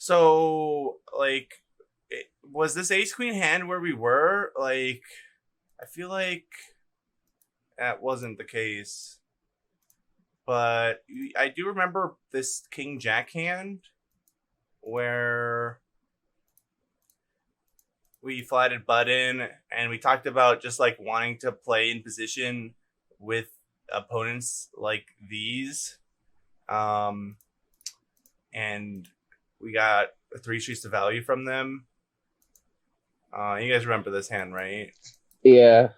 So, like, was this ace queen hand where we were? Like, I feel like that wasn't the case. But I do remember this king jack hand where we flatted button and we talked about just like wanting to play in position with opponents like these. And we got 3 streets to value from them. You guys remember this hand, right? Yeah.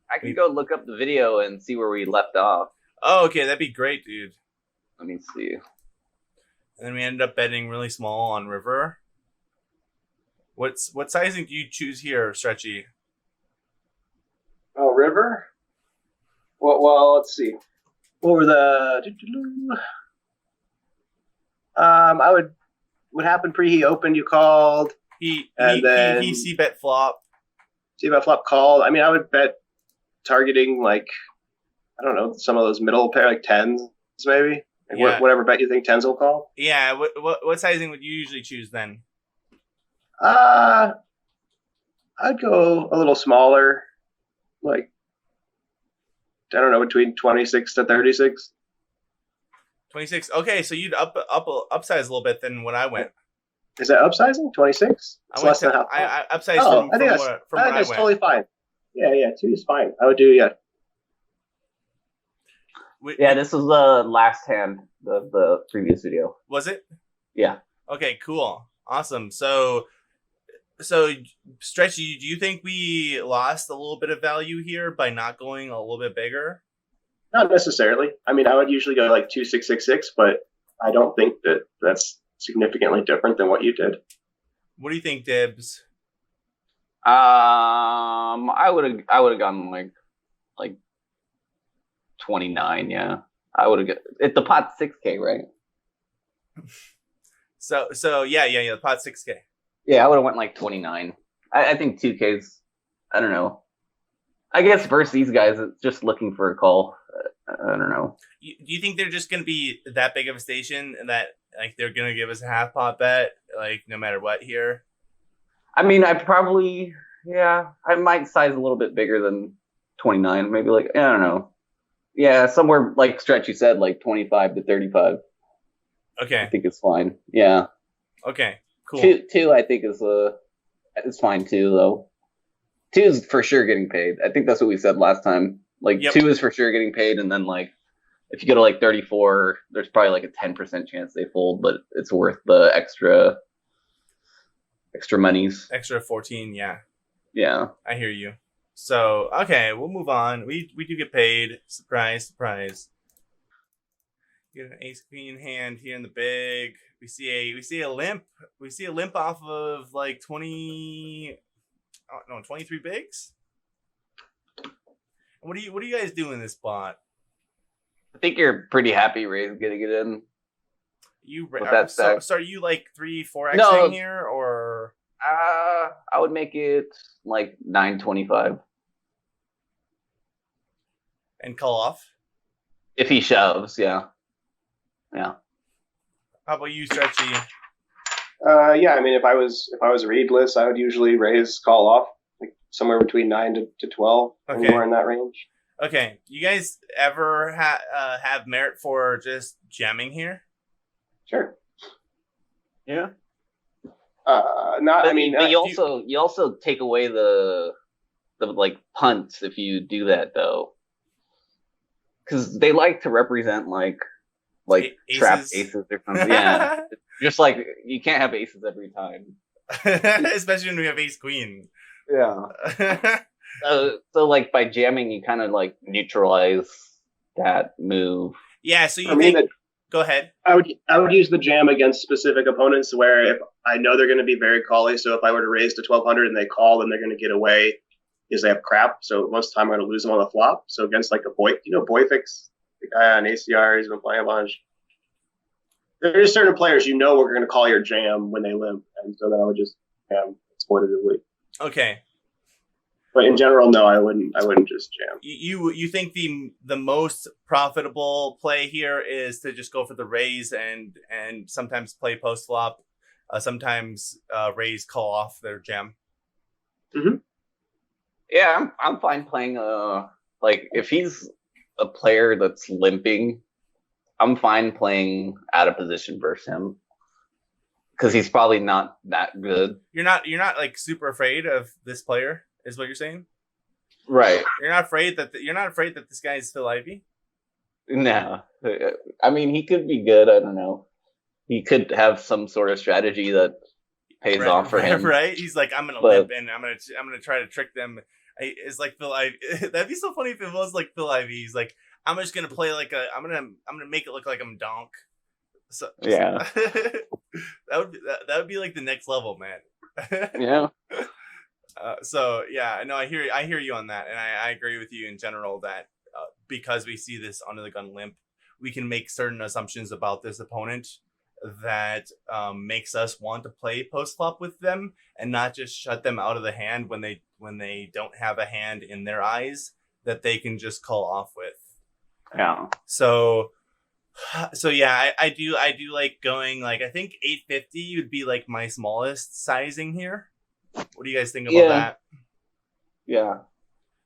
I can go look up the video and see where we left off. Oh, okay, that'd be great, dude. Let me see. And then we ended up betting really small on river. What sizing do you choose here, Stretchy? Oh, river? Well, let's see. What were the... I would... What happened he opened, you called. He c-bet flop. C-bet flop called. I mean, I would bet targeting, like, I don't know, some of those middle pair, like 10s, maybe? Like Yeah. Whatever bet you think 10s will call. Yeah, what sizing would you usually choose then? I'd go a little smaller, like, I don't know, between 26 to 36. 26. Okay, so you'd upsize a little bit than what I went. Is that upsizing? 26? I went to, I upsized from I think where that's I went. totally fine. Yeah, 2 is fine. I would do, yeah. Yeah, this was the last hand of the previous video. Was it? Yeah. Okay, cool. Awesome. So Stretchy, do you think we lost a little bit of value here by not going a little bit bigger? Not necessarily. I mean, I would usually go like 2-6-6-6, but I don't think that's significantly different than what you did. What do you think, Dibs? I would have gone like 29. Yeah, I would have. The pot's 6K, right? So yeah. The pot's 6K. Yeah, I would have went like 29. I think 2K's. I don't know. I guess versus these guys, it's just looking for a call. I don't know. Do you think they're just going to be that big of a station that like they're going to give us a half pot bet like no matter what here? I mean, I might size a little bit bigger than 29. Maybe like, I don't know. Yeah, somewhere like Stretch, you said like 25 to 35. Okay. I think it's fine. Yeah. Okay, cool. Two I think is fine too, though. 2 is for sure getting paid. I think that's what we said last time. Like, yep. 2 is for sure getting paid, and then like if you go to like 34, there's probably like a 10% chance they fold, but it's worth the extra monies. Extra 14, yeah. Yeah. I hear you. So, okay, we'll move on. We do get paid. Surprise, surprise. Get an ace queen hand here in the big. We see a limp. We see a limp off of like 23 bigs. What do you guys do in this spot? I think you're pretty happy Ray's getting it in. So are you like 3-4xing here or? I would make it like 925. And call off? If he shoves, yeah. Yeah. How about you, Stretchy? Yeah, I mean, if I was readless, I would usually raise call off, like somewhere between 9 to 12, anywhere in that range. Okay, you guys ever have merit for just jamming here? Sure. Yeah. You also take away the like punts if you do that though, because they like to represent like trap aces or something. Yeah, just like you can't have aces every time, especially when we have ace queen. Yeah. So like by jamming, you kind of like neutralize that move. Yeah. So you think? Go ahead. I would use the jam against specific opponents where if I know they're going to be very cally, so if I were to raise to 1200 and they call, then they're going to get away because they have crap. So most of the time I'm going to lose them on the flop. So against like a Boyfix, the guy on ACR, he's been playing a bunch. There's certain players we're going to call your jam when they limp, and so then I would just jam exploitatively. Okay. But in general, no, I wouldn't just jam. You think the most profitable play here is to just go for the raise and sometimes play post flop sometimes raise call off their jam. Mm-hmm. Yeah, I'm fine playing. Like if he's a player that's limping, I'm fine playing out of position versus him because he's probably not that good. You're not like super afraid of this player, is what you're saying? Right. You're not afraid that this guy is Phil Ivey? No, I mean he could be good. I don't know. He could have some sort of strategy that pays off for him. Right? He's like, I'm gonna limp and I'm gonna try to trick them. It's like Phil Ivey. That'd be so funny if it was like Phil Ivey. He's like, I'm just gonna play like I'm gonna make it look like I'm donk. So yeah, that would be like the next level, man. Yeah. So yeah, no, I hear you on that, and I agree with you in general that because we see this under the gun limp, we can make certain assumptions about this opponent that makes us want to play post flop with them and not just shut them out of the hand when they don't have a hand in their eyes that they can just call off with. Yeah. So yeah, I do like going like I think 850 would be like my smallest sizing here. What do you guys think about that? Yeah.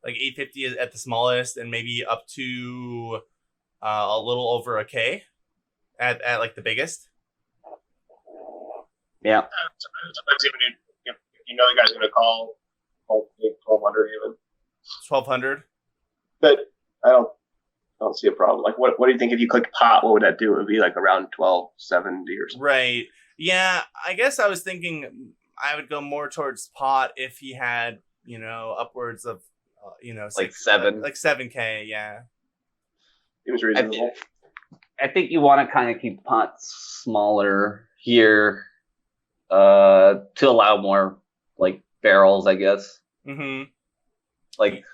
Like 850 is at the smallest, and maybe up to a little over a K at like the biggest. Yeah. Sometimes even if you know the guy's going to call 1200 even. 1200. But I don't see a problem. Like, what do you think if you click pot? What would that do? It would be like around 1270 or something. Right. Yeah. I guess I was thinking I would go more towards pot if he had, upwards of, like 7, like 7K. Yeah. It was reasonable. I think you want to kind of keep pots smaller here, to allow more like barrels, I guess. Mm-hmm. Like,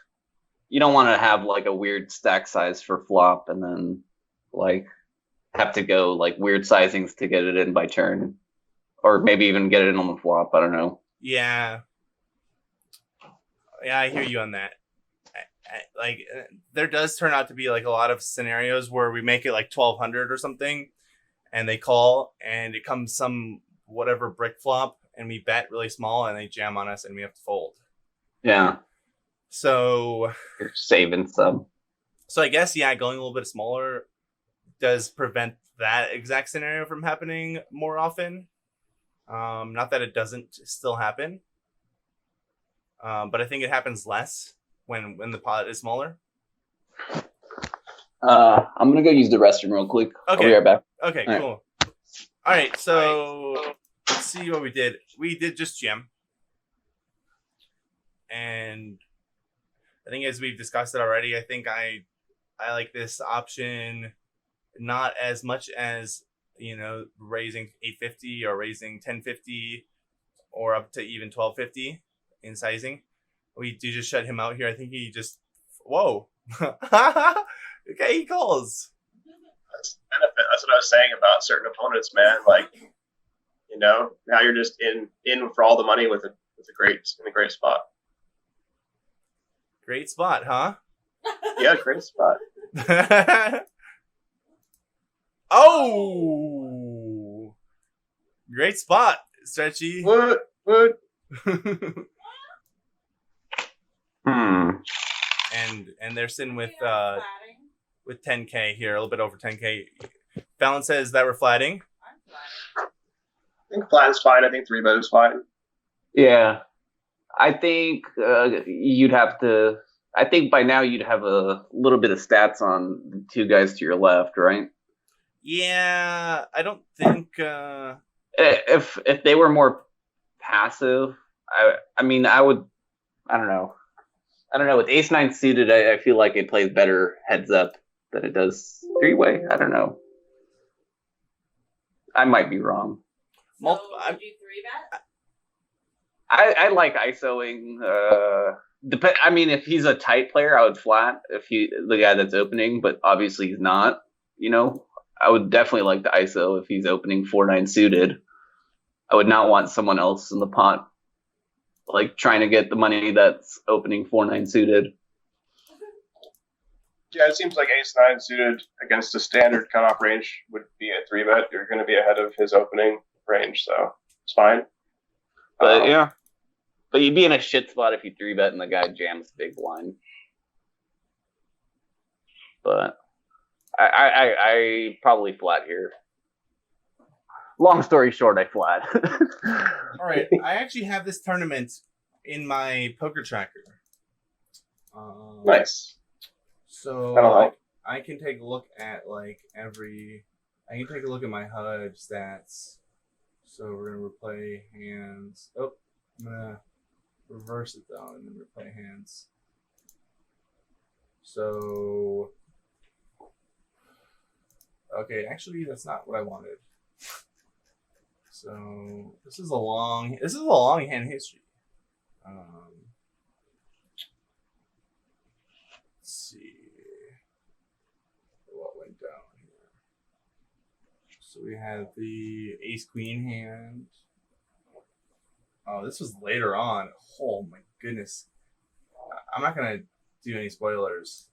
you don't want to have like a weird stack size for flop and then like have to go like weird sizings to get it in by turn, or maybe even get it in on the flop. I don't know. Yeah, I hear you on that. There does turn out to be like a lot of scenarios where we make it like 1200 or something, and they call, and it comes some whatever brick flop, and we bet really small, and they jam on us, and we have to fold. Yeah. So you're saving some. So I guess, yeah, going a little bit smaller does prevent that exact scenario from happening more often. Not that it doesn't still happen, but I think it happens less when the pot is smaller. I'm gonna go use the restroom real quick. Okay. I'll be right back. Okay, All cool. All right, so let's see what we did. We did just jam. And I think as we've discussed it already, I think I like this option not as much as, raising 850 or raising 1050 or up to even 1250 in sizing. We do just shut him out here. I think he just, whoa. Okay, he calls. That's benefit. That's what I was saying about certain opponents, man. Like, now you're just in for all the money with a great spot. Great spot, huh? Yeah, great spot. Oh, great spot, Stretchy. What? And they're sitting with 10K here, a little bit over 10K. Fallon says that we're flatting. I think flat's fine. I think 3-bet is fine. Yeah, I think you'd have to. I think by now you'd have a little bit of stats on the two guys to your left, right? Yeah, I don't think. If they were more passive, I mean, I would. I don't know. With ace-9 suited, I feel like it plays better heads up than it does 3-way. I don't know. I might be wrong. So would you 3-bet? I like ISOing. I mean, if he's a tight player, I would flat. If the guy that's opening, but obviously he's not. I would definitely like the ISO if he's opening 4-9 suited. I would not want someone else in the pot, like trying to get the money that's opening 4-9 suited. Yeah, it seems like ace-9 suited against a standard cutoff range would be a 3-bet. You're going to be ahead of his opening range, so It's fine. But yeah. But you'd be in a shit spot if you 3-bet and the guy jams big blind. But I probably flat here. Long story short, I flat. All right, I actually have this tournament in my poker tracker. Nice. So I can take a look at I can take a look at my HUD stats. So we're gonna replay hands. Oh, I'm gonna reverse it though, and then replay hands. So, okay, actually that's not what I wanted. So this is a long hand history. Let's see what went down here. So we had the ace queen hand. Oh, this was later on. Oh my goodness. I'm not gonna do any spoilers.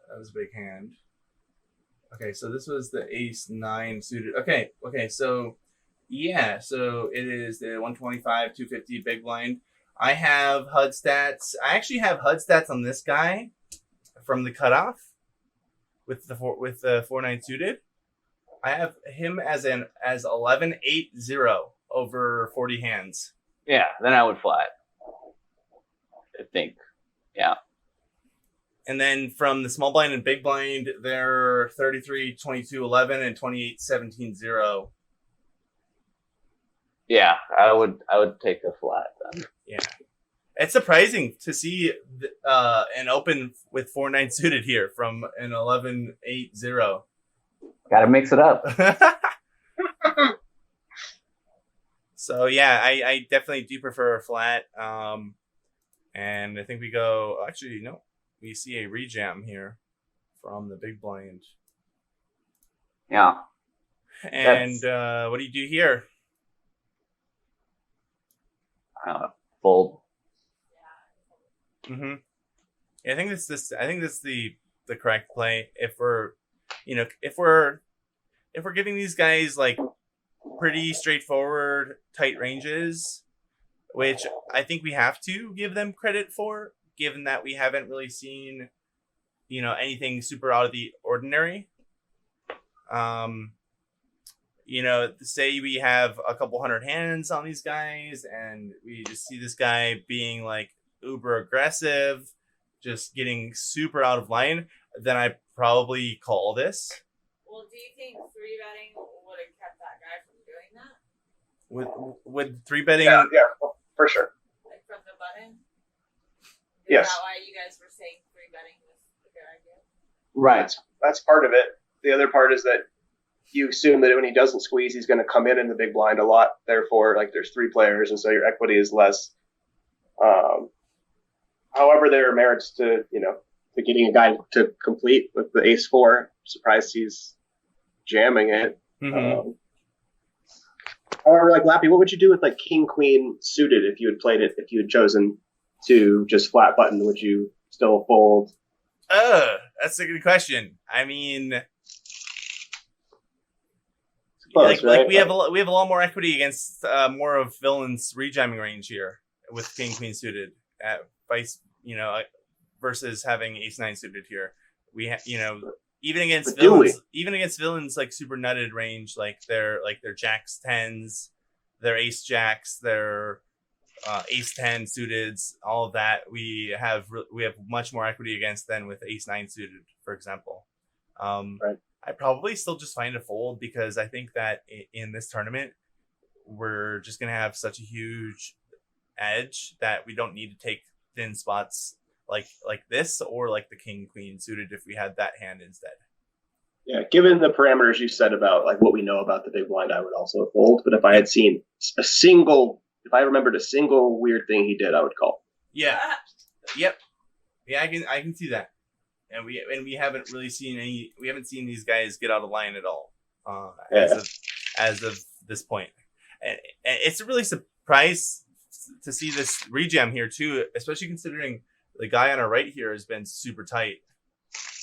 That was a big hand. Okay, so this was the ace 9 suited. Okay, so yeah, so it is the 125, 250 big blind. I have HUD stats. I actually have HUD stats on this guy from the cutoff with the 4-9 suited. I have him as 11-8-0 over 40 hands. Yeah, then I would flat. I think. Yeah. And then from the small blind and big blind, they're 33, 22, 11 and 28, 17, 0. Yeah, I would take a flat then. Yeah. It's surprising to see an open with 4-9 suited here from an 11-8-0. Gotta mix it up. So yeah, I definitely do prefer a flat. And I think we go. Actually, no, we see a rejam here from the big blind. Yeah. And what do you do here? Fold. Mm-hmm. Yeah, I think this. I think this is the correct play. If we're giving these guys like pretty straightforward tight ranges, which I think we have to give them credit for, given that we haven't really seen, anything super out of the ordinary. Say we have a couple hundred hands on these guys, and we just see this guy being like uber aggressive, just getting super out of line, then I probably call this. Well, do you think 3-betting would have kept that guy from doing that? Would 3-betting? Yeah, well, for sure. Like from the button? Yes. Is that why you guys were saying 3-betting was a good idea? Right. That's part of it. The other part is that you assume that when he doesn't squeeze, he's going to come in the big blind a lot. Therefore, there's 3 players, and so your equity is less. However, there are merits to getting a guy to complete with the ace 4. Surprised he's jamming it. Mm-hmm. However, Lappy, what would you do with king queen suited if you had played it? If you had chosen to just flat button, would you still fold? That's a good question. I mean, close, right? we have a lot more equity against more of villain's rejamming range here with king queen suited at vice, versus having ace 9 suited here. We even against villains like super nutted range, their jacks 10s, their ace jacks, their ace 10 suited, all of that we have much more equity against than with ace 9 suited, for example. Right. I probably still just find a fold, because I think that in this tournament we're just gonna have such a huge edge that we don't need to take thin spots like this, or like the king queen suited if we had that hand instead. Yeah, given the parameters you said about what we know about the big blind, I would also fold. But if I had seen if I remembered a single weird thing he did, I would call. Yeah. Yep. Yeah, I can see that. And we haven't really seen these guys get out of line at all as of this point. And it's a really surprise to see this rejam here too, especially considering the guy on our right here has been super tight.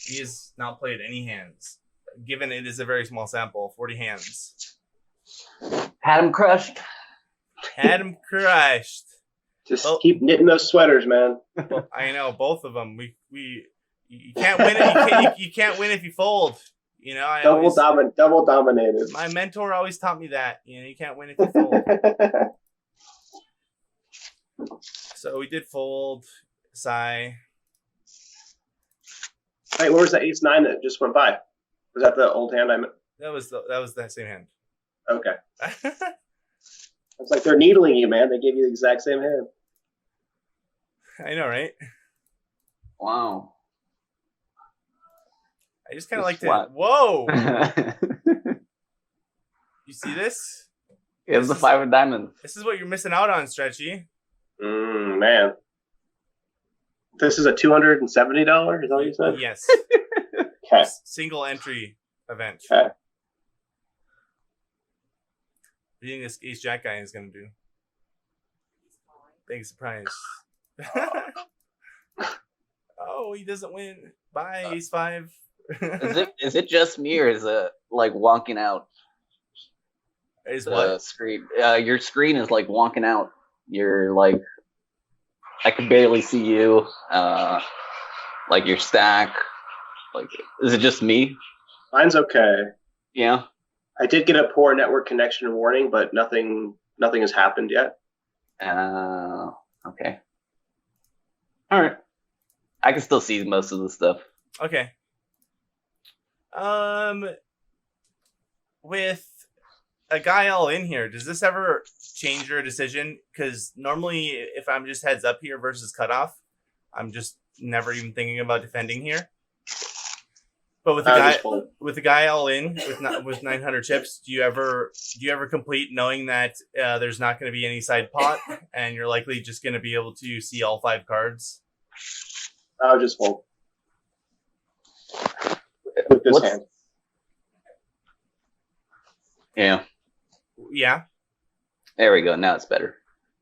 He has not played any hands, given it is a very small sample, 40 hands. Had him crushed. Had him crushed. Just keep knitting those sweaters, man. Well, I know both of them. You can't win it. You can't win if you fold. You know, double dominated. My mentor always taught me that. You know, you can't win if you fold. So we did fold. Sigh. Hey, where was the ace-9 that just went by? Was that the old hand I meant? That was that same hand. Okay. It's like they're needling you, man. They gave you the exact same hand. I know, right? Wow. I just kind of like to. Whoa! You see this? It was the 5 of diamonds. This is what you're missing out on, Stretchy. Man. This is a $270, is that what you said? Yes. Okay. Single entry event. Okay. What do you think this Ace Jack guy is going to do? Big surprise. Oh, he doesn't win. Bye, Ace 5. Is it just me, or is it like wonking out? Is what? Screen. Your screen is like wonking out. You're like, I can barely see you. Like your stack. Like, is it just me? Mine's okay. Yeah. I did get a poor network connection warning, but nothing has happened yet. Okay. All right. I can still see most of the stuff. Okay. With a guy all in here, does this ever change your decision? Because normally, if I'm just heads up here versus cutoff, I'm just never even thinking about defending here. But with the guy all in with 900 chips, do you ever complete knowing that there's not going to be any side pot and you're likely just going to be able to see all 5 cards? I'll just fold with this hand. Yeah. Yeah. There we go. Now it's better.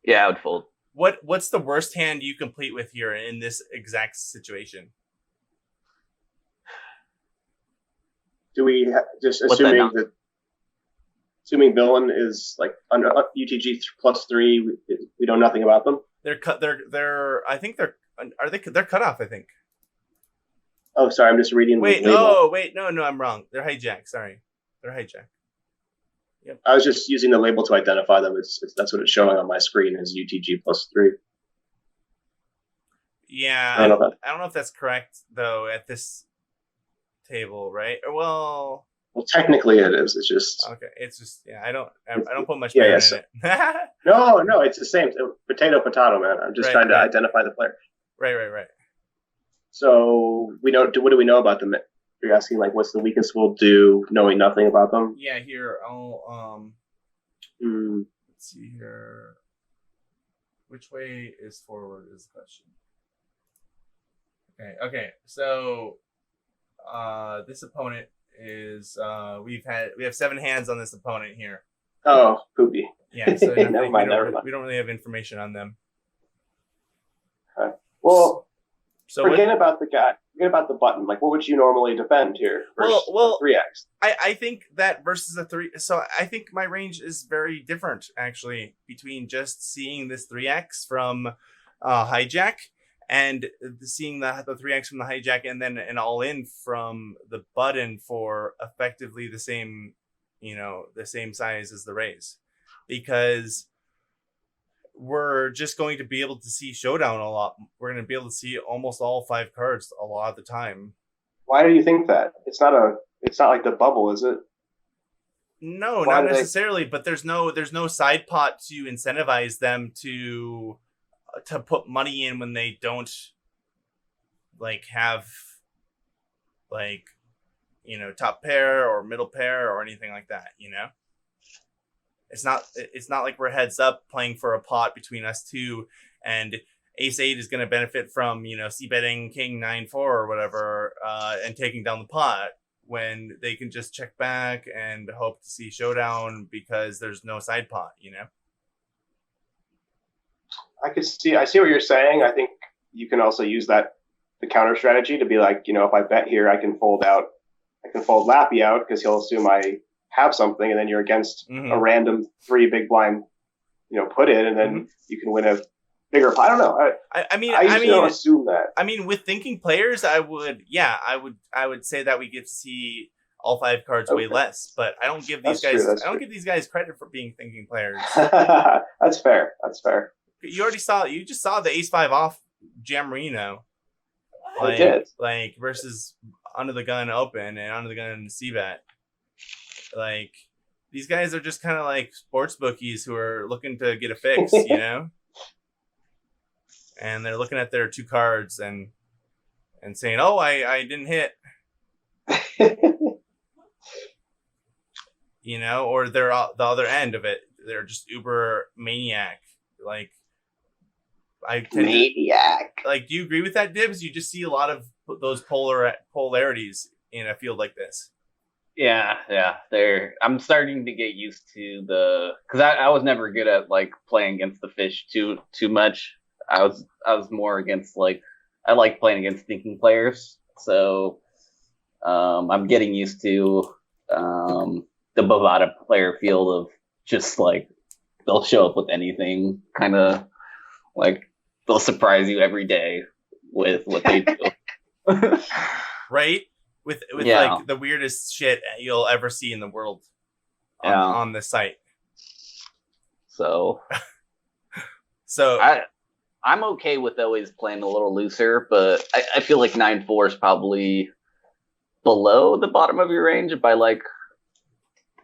Yeah, I would fold. What's the worst hand you complete with here in this exact situation? Do we just assuming villain is like under UTG +3? We know nothing about them. They're cut. They're. I think they're. Are they? They're cut off. I think. Oh, sorry. I'm just reading. Wait. The label. Oh, wait. No. I'm wrong. They're hijack. Sorry. They're hijack. Yep. I was just using the label to identify them. That's what it's showing on my screen is UTG +3. Yeah. I don't know if that's correct though at this table, right? Well, technically it is. It's just okay. It's just I don't put much better in it. No, it's the same. Potato, man. I'm just trying to identify the player. Right. So what do we know about them? You're asking like what's the weakest we'll do, knowing nothing about them? Yeah, here I'll let's see here. Which way is forward is the question. Okay. So this opponent is we have 7 hands on this opponent here. Oh, poopy. Yeah, so never mind. We don't really have information on them. Okay. Well, so forget about the guy. Forget about the button. Like, what would you normally defend here? Well, 3x. I think that versus a 3. So I think my range is very different actually between just seeing this 3x from hijack and seeing the 3x from the hijack and then an all in from the button for effectively the same, the same size as the raise, because we're just going to be able to see showdown a lot. We're going to be able to see almost all 5 cards a lot of the time. Why do you think that? It's not like the bubble, is it? No, not necessarily, but there's no side pot to incentivize them to put money in when they don't have top pair or middle pair or anything like that, It's not like we're heads up playing for a pot between us two and Ace 8 is going to benefit from, c-betting King 9-4 or whatever and taking down the pot when they can just check back and hope to see showdown because there's no side pot, I see what you're saying. I think you can also use the counter strategy to be like, if I bet here, I can fold Lappy out because he'll assume I have something, and then you're against a random 3 big blind, put in, and then you can win a bigger. I don't know. I usually don't assume that. I mean, with thinking players, I would say that we get to see all 5 cards way less, but I don't give these give these guys credit for being thinking players. That's fair. You just saw the ace 5 off Jammerino. I did. Like versus under the gun open and under the gun C-bet. Like these guys are just kind of like sports bookies who are looking to get a fix, and they're looking at their 2 cards and saying, "Oh, I didn't hit," or they're the other end of it. They're just uber maniac. Like maniac. Do you agree with that, Dibs? You just see a lot of those polarities in a field like this. Yeah. I'm starting to get used to because I was never good at like playing against the fish too much. I was more against I like playing against thinking players. So I'm getting used to the Bovada player field of just they'll show up with anything, kind of they'll surprise you every day with what they do. Right? With the weirdest shit you'll ever see in the world on the site. So I'm okay with always playing a little looser, but I feel like 9-4 is probably below the bottom of your range by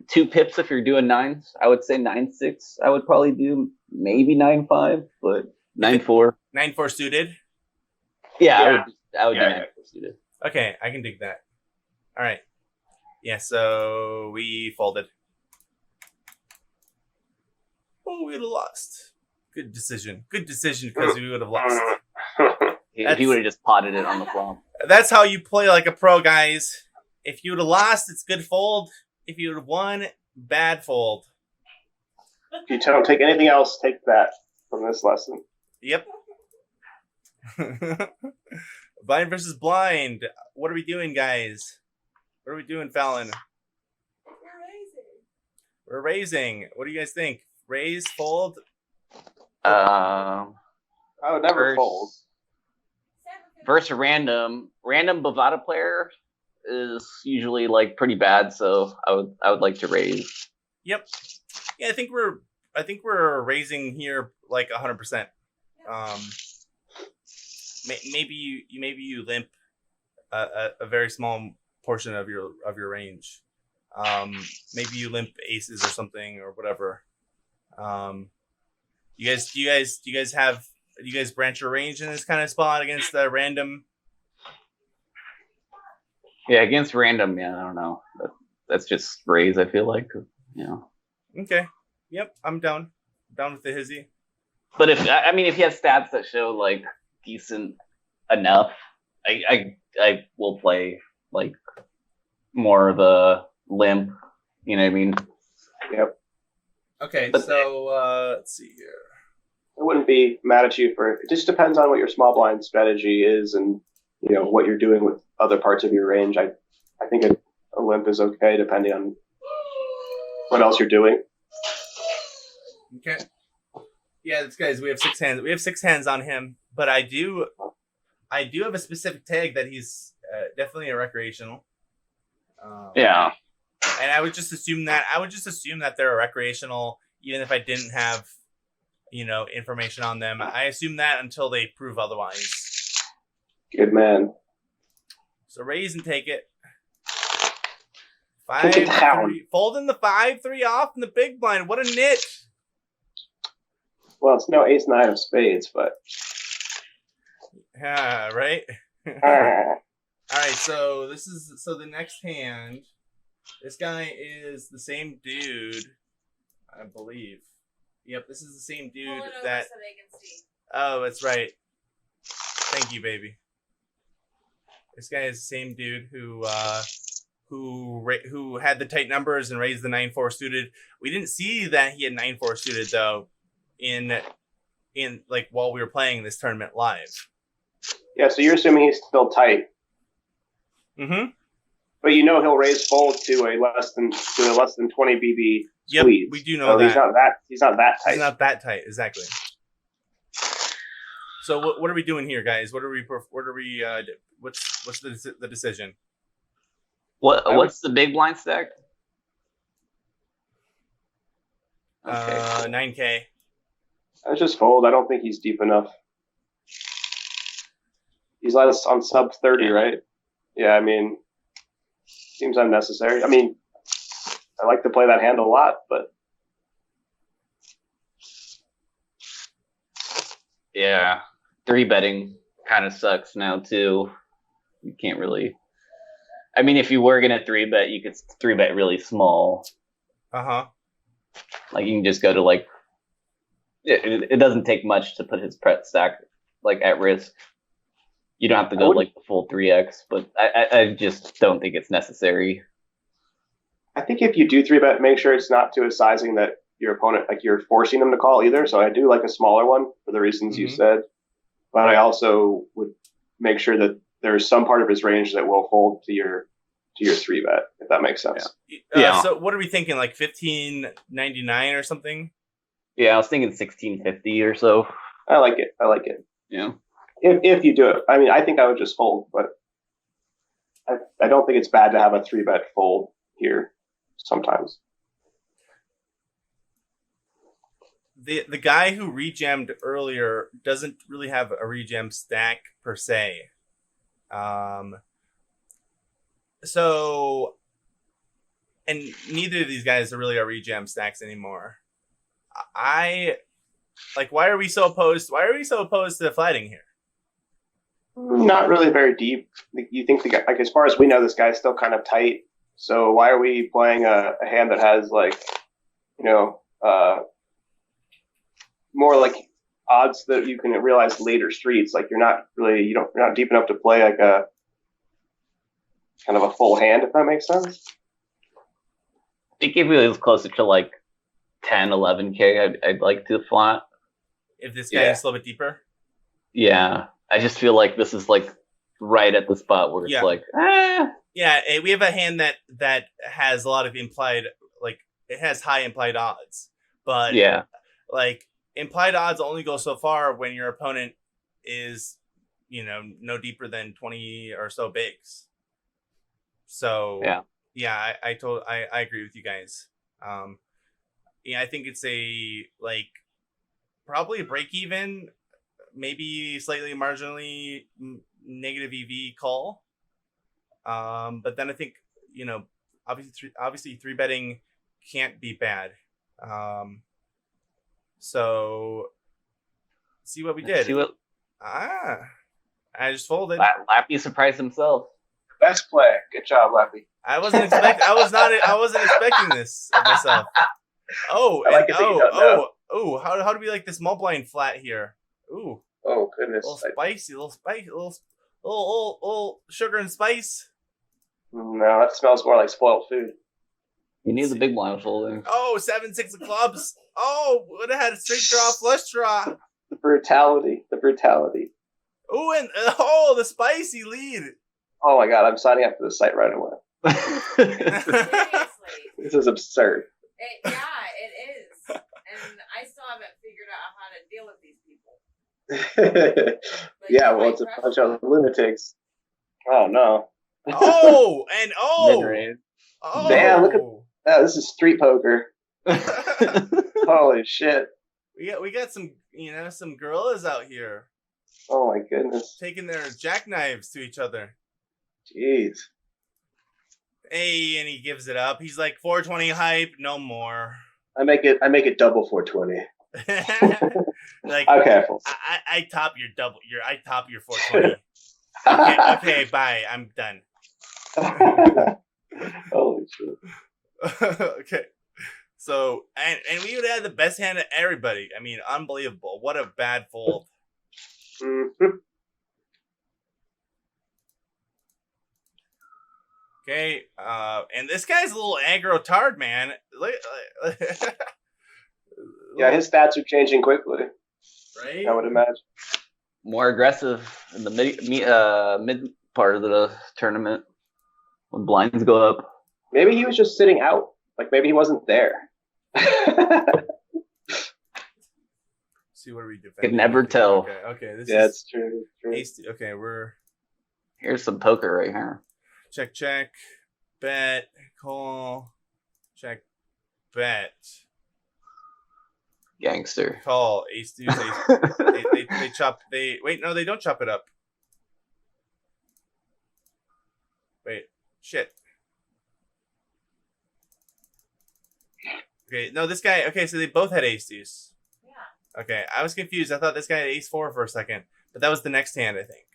2 pips if you're doing 9s. I would say 9-6. I would probably do maybe 9-5, but 9-4. 9-4 suited? Yeah. I would do 9-4 suited. Okay, I can dig that. All right. Yeah, so we folded. Oh, we would have lost. Good decision because we would have lost. He would have just potted it on the flop. That's how you play like a pro, guys. If you would have lost, it's good fold. If you would have won, bad fold. If you don't take anything else, take that from this lesson. Yep. Blind versus blind. What are we doing, guys? What are we doing, Fallon? We're raising. What do you guys think? Raise, fold? I would never fold. Versus random Bovada player is usually pretty bad, so I would like to raise. Yep. Yeah, I think we're raising here 100%. Maybe you limp a very small portion of your range. Maybe you limp aces or something or whatever. Do you guys branch your range in this kind of spot against the random? Yeah, against random, I don't know. That's just raise, I feel like. Okay. Yep, I'm down. Down with the hizzy. But if you have stats that show decent enough, I will play more of the limp. You know what I mean? Yep. Okay, so let's see here. I wouldn't be mad at you it just depends on what your small blind strategy is and what you're doing with other parts of your range. I think a limp is okay depending on what else you're doing. Okay. Yeah, guys, we have 6 hands. We have 6 hands on him, but I do have a specific tag that he's definitely a recreational. Yeah. And I would just assume that they're a recreational, even if I didn't have, information on them. I assume that until they prove otherwise. Good man. So raise and take it. Take it down. 5-3. Folding the 5-3 off in the big blind. What a nit. Well, it's no ace 9 of spades, but. Yeah, right? All right, so the next hand. This guy is the same dude, I believe. Yep, this is the same dude that. So they can see. Oh, that's right. Thank you, baby. This guy is the same dude who had the tight numbers and raised the 9-4 suited. We didn't see that he had 9-4 suited though, in while we were playing this tournament live. Yeah, so you're assuming he's still tight. Mm-hmm. But he'll raise fold to a less than 20 BB squeeze. Yep, we do know that. He's not that tight. He's not that tight, exactly. So what are we doing here, guys? What's the decision? What's the big blind stack? Okay. 9K. I just fold. I don't think he's deep enough. He's on sub 30, right? Yeah, I mean, seems unnecessary. I mean, I like to play that hand a lot, but yeah, 3-betting kind of sucks now too. You can't really. I mean, if you were gonna 3-bet, you could 3-bet really small. Like you can just go to like. It doesn't take much to put his pret stack like at risk. You don't have to go like the full 3x, but I just don't think it's necessary. I think if you do 3-bet, make sure it's not to a sizing that your opponent, like you're forcing them to call either. So I do like a smaller one for the reasons you said, but I also would make sure that there's some part of his range that will fold to your 3-bet, if that makes sense. Yeah. So what are we thinking? Like 15.99 or something? Yeah, I was thinking 16.50 or so. I like it. Yeah. If you do it, I mean, I think I would just fold, but I don't think it's bad to have a 3-bet fold here sometimes. The guy who rejammed earlier doesn't really have a rejam stack per se. So, and neither of these guys really are rejam stacks anymore. Why are we so opposed? Why are we so opposed to flatting here? Not really very deep. You think the guy, like as far as we know, this guy's still kind of tight. So why are we playing a hand that has like, more like odds that you can realize later streets? Like you're not deep enough to play like a kind of a full hand, if that makes sense. I think if it was closer to like 10, 11K, I'd like to flat. If this guy is a little bit deeper? Yeah. I just feel like this is like right at the spot where it's like, Yeah, we have a hand that has a lot of implied, like, it has high implied odds. But, like, implied odds only go so far when your opponent is, no deeper than 20 or so bigs. So, I agree with you guys. I think it's probably a break even, maybe slightly marginally negative EV call. But then I think, obviously 3-betting can't be bad. So see what we did. I just folded. Lappy surprised himself. Best play. Good job, Lappy. I wasn't expecting this of myself. How do we like this small blind flat here? Ooh. Oh goodness. A little spicy, little sugar and spice. No, that smells more like spoiled food. You need the big blind folding. 7-6 of clubs. Would have had a straight draw, flush draw. The brutality. Ooh, and the spicy lead. Oh my god, I'm signing up for the site right away. Seriously. This is absurd. It is. And I still haven't figured out how to deal with these people. It's a bunch of lunatics. Oh no. Damn, look at that. This is street poker. Holy shit. We got some some gorillas out here. Oh my goodness. Taking their jackknives to each other. Jeez. Hey, and he gives it up. He's like 420 hype, no more. I make it double 420. Like okay. I top your 420. Okay, bye. I'm done. Holy shit. Okay. So and we would have the best hand of everybody. I mean, unbelievable. What a bad fold. Mm-hmm. Okay, and this guy's a little aggro tard, man. Yeah, his stats are changing quickly. Right? I would imagine. More aggressive in the mid part of the tournament. when blinds go up. Maybe he was just sitting out. Like maybe he wasn't there. See what are we defending? Could never tell. Okay. This yeah, is it's true. ace. Okay, Here's some poker right here. check, bet, call, check, bet, Gangster. call, ace deuce, ace. they chop. Wait, no, they don't chop it up. Wait, shit. Okay, no, this guy. Okay, so they both had ace deuce. Yeah. Okay, I was confused. I thought this guy had ace 4 for a second, but that was the next hand, I think.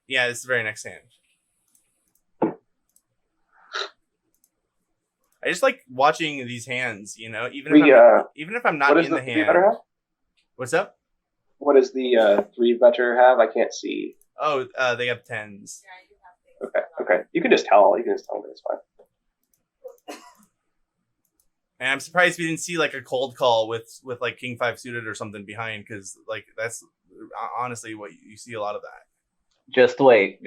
Yeah, this is the very next hand. I just like watching these hands, you know, even if I'm not in the hand. What's up? What does the 3-better have? I can't see. Oh, they have 10s. Yeah, you have things. Okay. You can just tell. You can just tell me. It's fine. And I'm surprised we didn't see like a cold call with like King 5 suited or something behind, because like that's honestly what you see a lot of that. Just wait.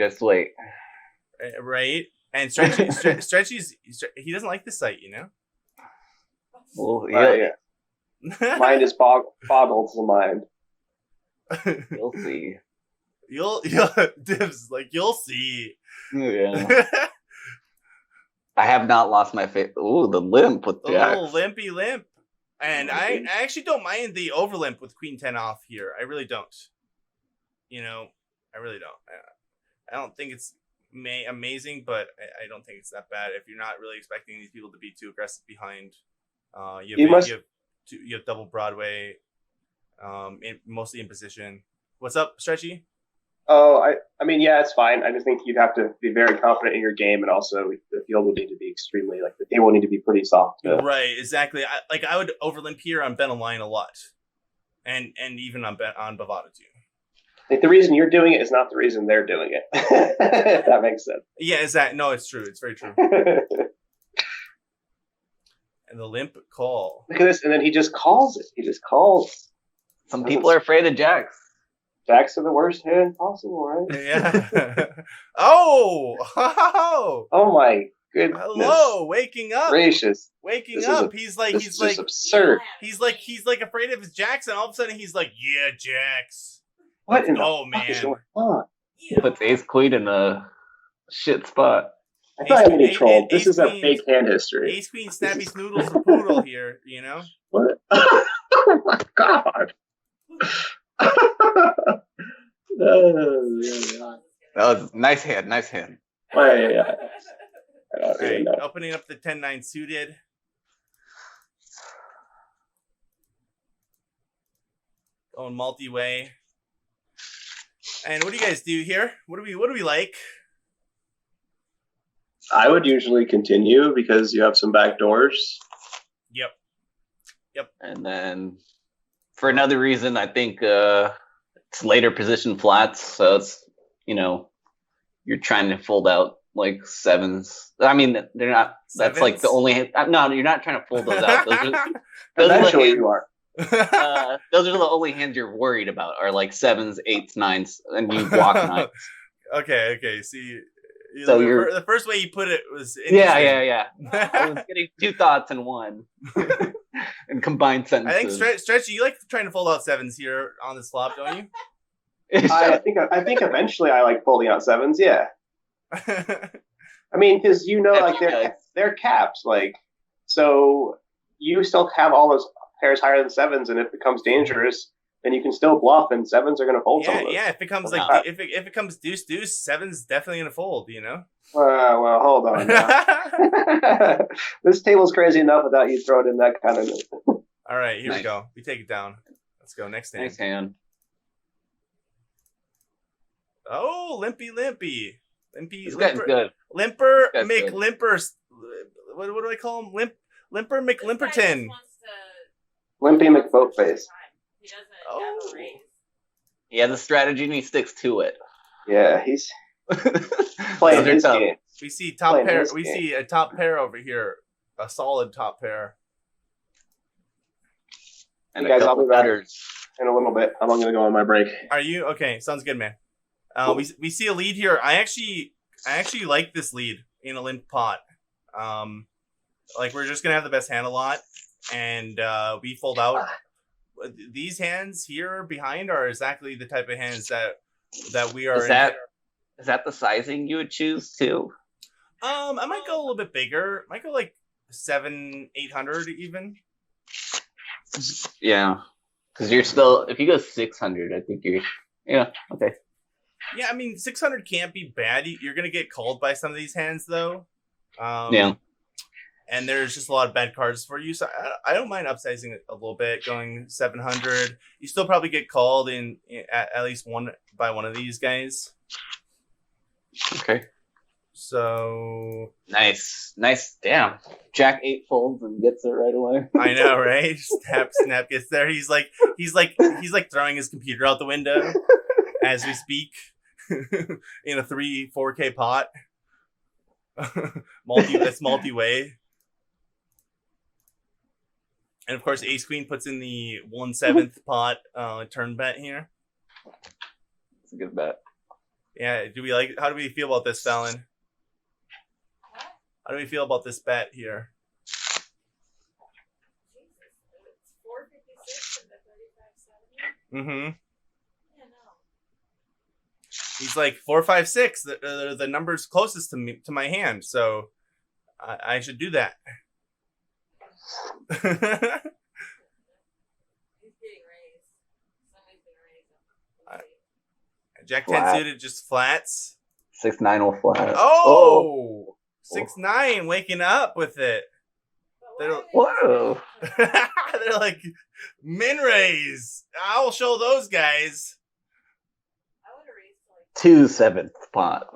Right? And Stretchy's he doesn't like this site, you know? Well, yeah. Mind is boggled the mind. You'll see. You'll Dibs, like you'll see. Yeah. I have not lost my faith. Ooh, the limp with the Jack. little limpy limp. And I actually don't mind the over limp with Queen 10 off here. I really don't. You know, I really don't. I don't think it's amazing, but I don't think it's that bad if you're not really expecting these people to be too aggressive behind. You have double Broadway, mostly in position. What's up, Stretchy? Oh, I mean, yeah, it's fine. I just think you'd have to be very confident in your game, and also the field would need to be extremely, like, the table would need to be pretty soft. Right, exactly. I would overlimp here on Bet Online a lot, and even on Bovada too. Like, the reason you're doing it is not the reason they're doing it. If that makes sense. Yeah, exactly. No, it's true. It's very true. And the limp call. Look at this, and then he just calls it. He just calls. Some people are afraid of jacks. Jacks are the worst hand possible, right? Yeah. Oh my goodness. Hello, waking up. Gracious. Waking up. He's like absurd. He's like afraid of his jacks, and all of a sudden he's like, yeah, jacks. What in the man. Is going on? Puts ace queen in a shit spot. I thought I was getting trolled. This is a fake hand history. Ace queen, snappy snoodles, and poodle here, you know? What? Oh my god. That was nice hand. Yeah. Right, opening up the 10-9 suited. Going multi-way. And what do you guys do here? What do we like? I would usually continue because you have some back doors. Yep. And then for another reason, I think it's later position flats, so it's, you know, you're trying to fold out like sevens. I mean, they're not. That's sevens? Like the only. No, you're not trying to fold those out. Those are you are. Those are the only hands you're worried about. Are like sevens, eights, nines, and you block nines. Okay. See, so the first way you put it was yeah. I was getting two thoughts in one, and combined sentences. I think Stretchy, you like trying to fold out sevens here on this flop, don't you? I think eventually I like folding out sevens. Yeah. I mean, because like they're caps, like, so you still have all those pairs higher than sevens, and if it becomes dangerous, then you can still bluff, and sevens are going to fold. Yeah. If it comes if it comes deuce, sevens definitely going to fold. You know. Well, hold on. This table's crazy enough without you throwing in that kind of. All right, here we go. We take it down. Let's go next hand. Next hand. Oh, limpy. This guy's good. Limper McLimpers. What do I call him? Limper McLimperton. Limpy McBoatface. He doesn't have a raise. He has a strategy and he sticks to it. Yeah, he's playing his game. We see top pair. We see a top pair over here. A solid top pair. And you guys, I'll be back in a little bit. I'm going to go on my break. Are you okay? Sounds good, man. Cool. We see a lead here. I actually actually like this lead in a limp pot. Like we're just gonna have the best hand a lot, and we fold out. These hands here behind are exactly the type of hands that we are. Is that the sizing you would choose too? I might go a little bit bigger. Might go like 700-800 even. Yeah, because you're still. If you go 600, I think you're. Yeah. Okay. Yeah, I mean 600 can't be bad. You're gonna get called by some of these hands though. Yeah. And there's just a lot of bad cards for you, so I don't mind upsizing it a little bit, going 700. You still probably get called in at least one by one of these guys. Okay. So nice. Damn. Jack 8 folds and gets it right away. I know, right? Snap gets there. He's like throwing his computer out the window as we speak in a 4K pot. That's multi-way. And of course, Ace Queen puts in the 1/7 pot turn bet here. It's a good bet. Yeah, how do we feel about this, Fallon? How do we feel about this bet here? Jesus, it's 456 and the 3570. Mm-hmm. Yeah, no. He's like 456. The number's closest to my hand, so I should do that. He's getting raised. Somebody's been raised him. Jack 10 suited just flats. 6-9 will flat. Oh! 6-9 waking up with it. Whoa. They're like, min raise. I'll show those guys. I would have raised 2/7 pot.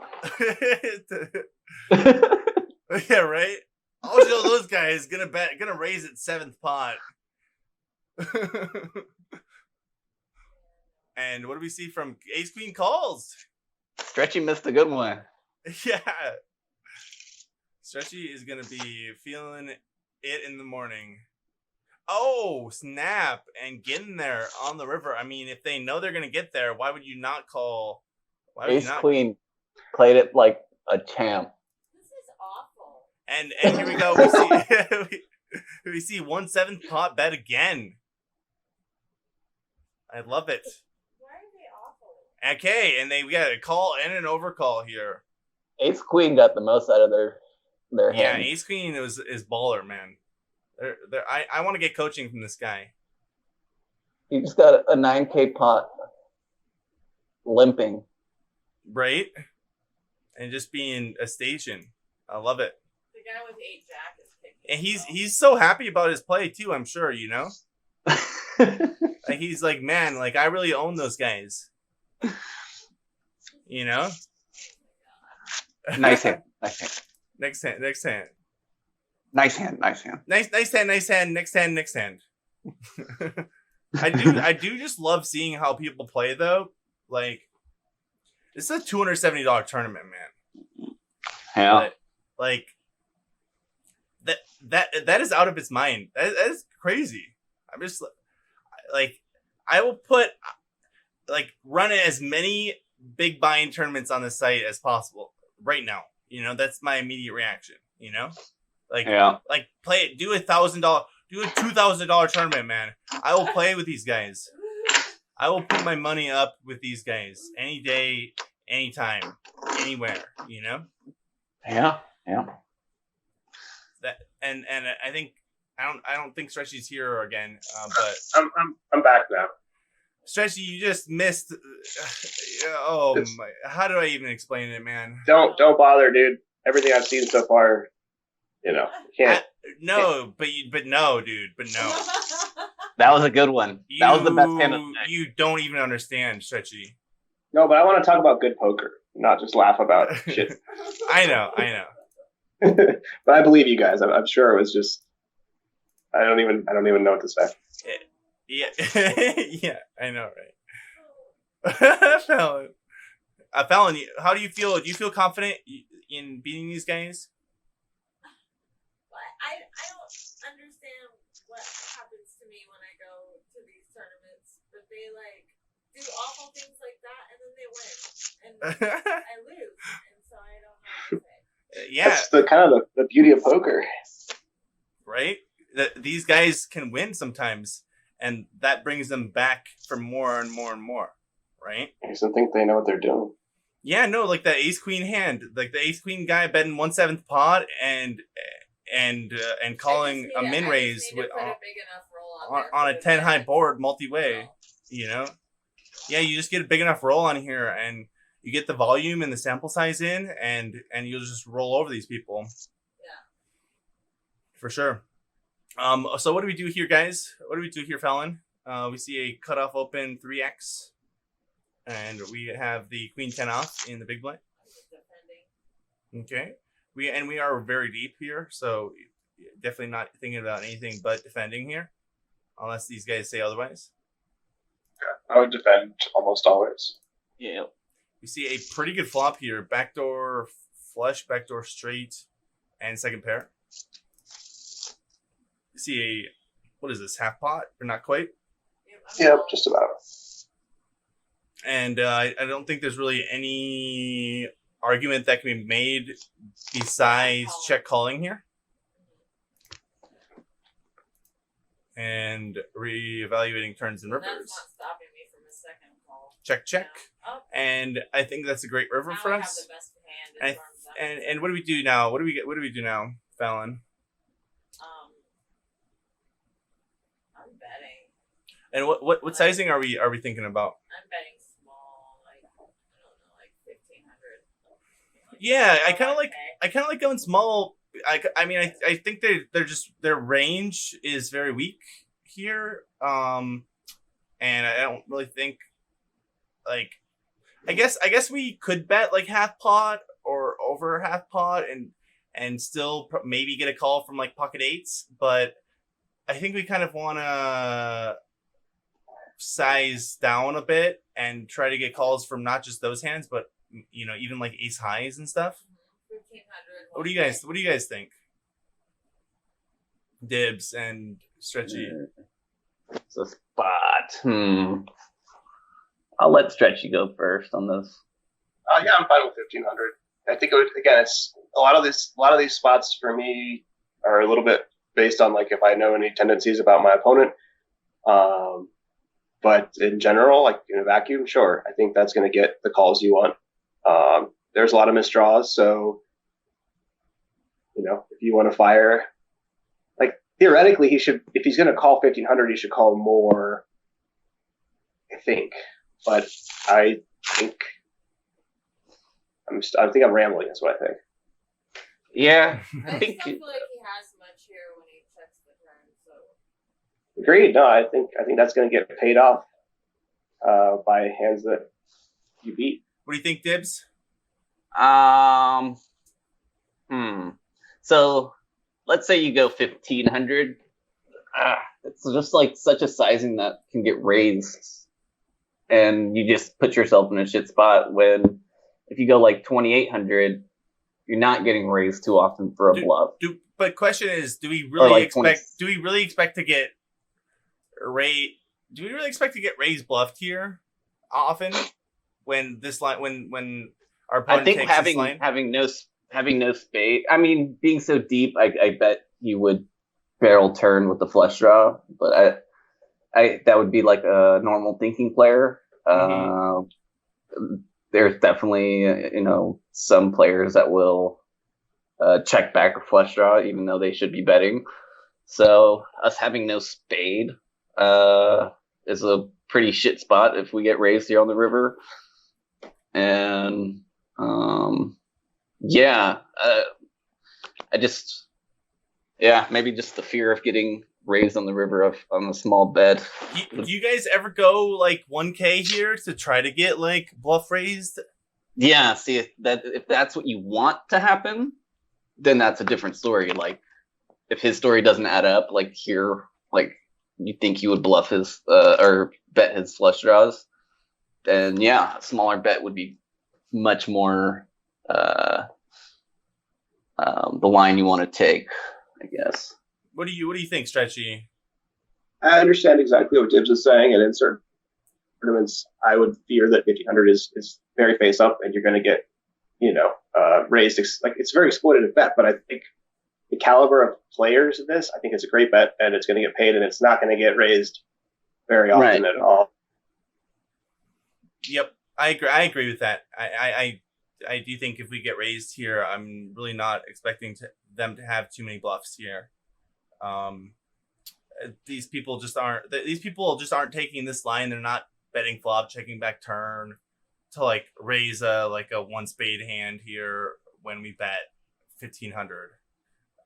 Yeah, right? I'll show those guys. Gonna raise it 7th pot. And what do we see from Ace Queen calls? Stretchy missed a good one. Yeah. Stretchy is gonna be feeling it in the morning. Oh, snap. And getting there on the river. I mean, if they know they're gonna get there, why would you not call? Ace Queen played it like a champ. This is awful. And here we go. We see 1/7 pot bet again. I love it. Why are they awful? Okay, and we got a call and an overcall here. Ace Queen got the most out of their hand. Yeah, Ace Queen is baller, man. I want to get coaching from this guy. He just got a 9K pot limping. Right? And just being a station. I love it. The guy with 8 Jack is kicking. And he's so happy about his play too, I'm sure, you know? Like he's like, man, like I really own those guys. You know? Nice hand. Next hand. Nice hand. Nice hand. Next hand. I do just love seeing how people play though. Like this is a $270 tournament, man. Yeah. Like that is out of its mind. That is crazy. I'm just like I will run as many big buying tournaments on the site as possible right now. You know, that's my immediate reaction. You know, like play it. Do $1,000. Do a $2,000 tournament, man. I will play with these guys. I will put my money up with these guys any day, anytime, anywhere. You know. Yeah. That and I think I don't think Stretchy's here again. But I'm back now. Stretchy, you just missed. Oh my! How do I even explain it, man? Don't bother, dude. Everything I've seen so far, can't. But no, dude. But no. That was a good one. That was the best hand of the night. You don't even understand, Stretchy. No, but I want to talk about good poker, not just laugh about shit. I know. But I believe you guys. I'm sure it was just. I don't even know what to say. Yeah, yeah, I know, right? Fallon, how do you feel? Do you feel confident in beating these guys? I don't understand what happens to me when I go to these tournaments, but they do awful things like that, and then they win, and I lose, and so I don't Yeah, that's the kind of the beauty of poker, right? These guys can win sometimes, and that brings them back for more and more and more, right? I don't think they know what they're doing. Yeah, no, like that ace queen hand, like the ace queen guy betting 1/7 pot and calling a min raise with on a 10 high board multi way, you know. Yeah, you just get a big enough roll on here, and you get the volume and the sample size in, and you'll just roll over these people. Yeah, for sure. So what do we do here, guys? What do we do here, Fallon? We see a cutoff open 3x, and we have the queen 10 off in the big blind. Okay, we are very deep here, so definitely not thinking about anything but defending here, unless these guys say otherwise. I would defend almost always. Yeah. We see a pretty good flop here: backdoor flush, backdoor straight, and second pair. We see a, what is this, half pot or not quite? Yep, just about. And I don't think there's really any argument that can be made besides check calling here. And reevaluating turns and rivers. That's not stopping me from a second call. Check, check. Yeah. Oh. And I think that's a great river Now for I us. have the best hand And what do we do now? What do we do now, Fallon? I'm betting. And what sizing are we thinking about? I'm betting small, like I don't know, like 1,500. Yeah, I kind of like going small. I mean, I think they're just, their range is very weak here. And I don't really think, like, I guess we could bet like half pot or over half pot and still maybe get a call from like pocket eights, but I think we kind of want to size down a bit and try to get calls from not just those hands, but you know, even like ace highs and stuff. 1,500. What do you guys think? Dibs and Stretchy. It's a spot. I'll let Stretchy go first on this. Yeah, I'm fine with 1,500. I think it would, again, it's a lot of these spots for me are a little bit based on like if I know any tendencies about my opponent. But in general, like in a vacuum, sure, I think that's going to get the calls you want. There's a lot of misdraws, so you know, if you want to fire, like theoretically, he should, if he's going to call 1,500, he should call more, I think. But I think I'm rambling. Is what I think. Yeah, I think. still feel like he has much here when he checks the turn. So Agreed. No, I think that's going to get paid off by hands that you beat. What do you think, Dibs? So let's say you go 1,500. It's just like such a sizing that can get raised, and you just put yourself in a shit spot. When if you go like 2,800, you're not getting raised too often for a bluff. But question is, do we really like expect to get raised bluffed here often when this line when our opponent I think takes this line? having no spade. I mean, being so deep, I bet you would barrel turn with the flush draw, but I that would be like a normal thinking player. There's definitely some players that will check back a flush draw even though they should be betting. So us having no spade is a pretty shit spot if we get raised here on the river. And maybe just the fear of getting raised on the river on a small bet. Do you guys ever go like 1K here to try to get like bluff raised? Yeah, see if that's what you want to happen, then that's a different story. Like if his story doesn't add up, like here, like you think you would bluff his or bet his flush draws, then yeah, a smaller bet would be much more the line you want to take, I guess. What do you think, Stretchy? I understand exactly what Dibs is saying, and in certain tournaments, I would fear that 1,500 is very face up, and you're going to get raised. It's a very exploitative bet, but I think the caliber of players of this, I think it's a great bet, and it's going to get paid, and it's not going to get raised very often at all. Yep, I agree with that. I do think if we get raised here, I'm really not expecting them to have too many bluffs here. These people just aren't taking this line. They're not betting flop, checking back turn to like raise a one spade hand here when we bet 1,500.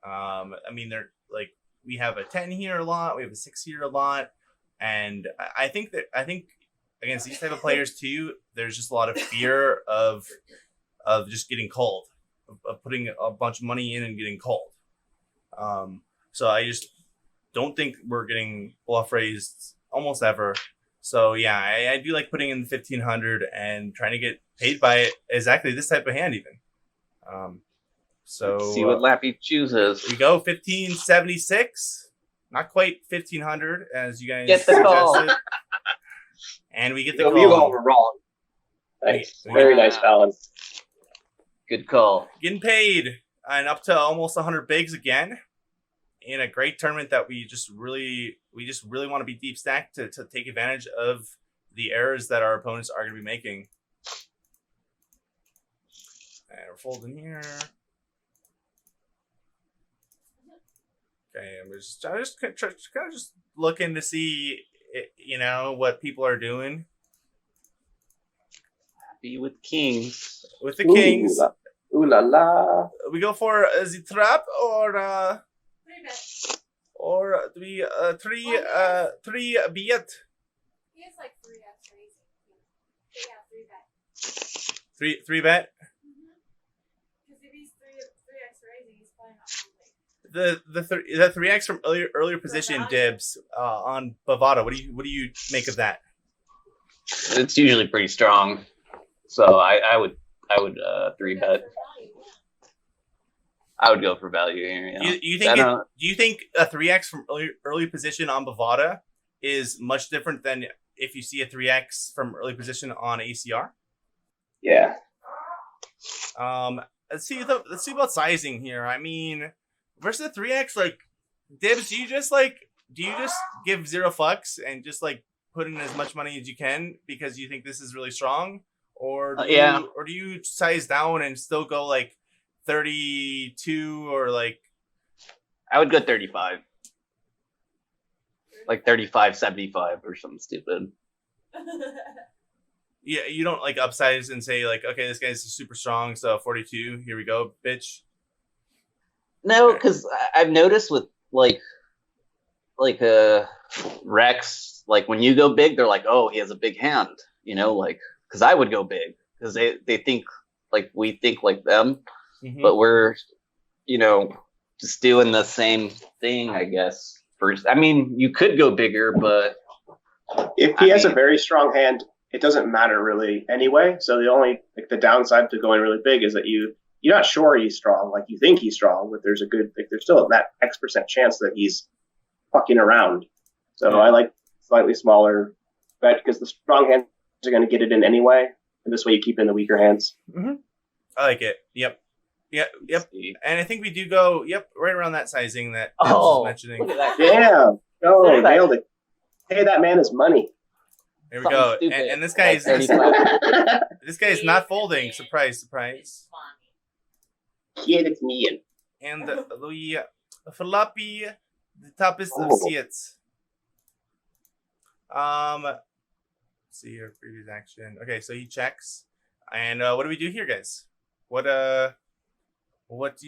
I mean, they're like, we have a 10 here a lot, we have a 6 here a lot, and I think against these type of players too, there's just a lot of fear of just getting cold, of putting a bunch of money in and getting cold. So I just don't think we're getting bluff raised almost ever. So yeah, I do like putting in 1,500 and trying to get paid by exactly this type of hand even. So let's see what Lappy chooses. We go 1,576, not quite 1,500 as you guys get the call. And we get the call. You all were wrong. Nice, very nice balance. Good call. Getting paid and up to almost 100 bigs again in a great tournament that we just really want to be deep stacked to take advantage of the errors that our opponents are going to be making. And we're folding here. Okay, I'm just looking to see, what people are doing. Be with kings. With the kings. Ooh la la. We go for the trap or 3 bet. or we three bet. He has like 3x raising. Yeah, 3 bet. Three bet. Because if he's 3x raising, he's probably not holding. The 3x from earlier position dibs on Bovada. What do you make of that? It's usually pretty strong, so I would 3 bet. I would go for value here. Yeah. Do you think a 3x from early position on Bovada is much different than if you see a 3x from early position on ACR? Yeah. Let's see about sizing here. I mean, versus the 3x, like dibs, do you just give 0 fucks and just like put in as much money as you can because you think this is really strong, or do you size down and still go like 32 or like? I would go 35, like 35.75 or something stupid. Yeah, you don't like upsize and say like, okay, this guy's super strong, so 42. Here we go, bitch. No, because I've noticed with like Rex, like when you go big, they're like, oh, he has a big hand, like because I would go big because they think like we think like them, but we're just doing the same thing, I guess. First, I mean, you could go bigger, but if he has a very strong hand, it doesn't matter really anyway. So the only the downside to going really big is that you're not sure he's strong. Like you think he's strong, but there's still that X% chance that he's fucking around. So I like slightly smaller bet because the strong hands are going to get it in anyway. And this way you keep in the weaker hands. Mm-hmm. I like it. Yep. And I think we do go, right around that sizing that Dibs was mentioning. Look at that. Yeah. Oh, nailed it. Pay that man his money. There we go. And this guy is not folding. Surprise, surprise. Yeah, it's me. And for Lappy, the toughest of seats. Let's see your previous action. Okay, so he checks. And what do we do here, guys? What do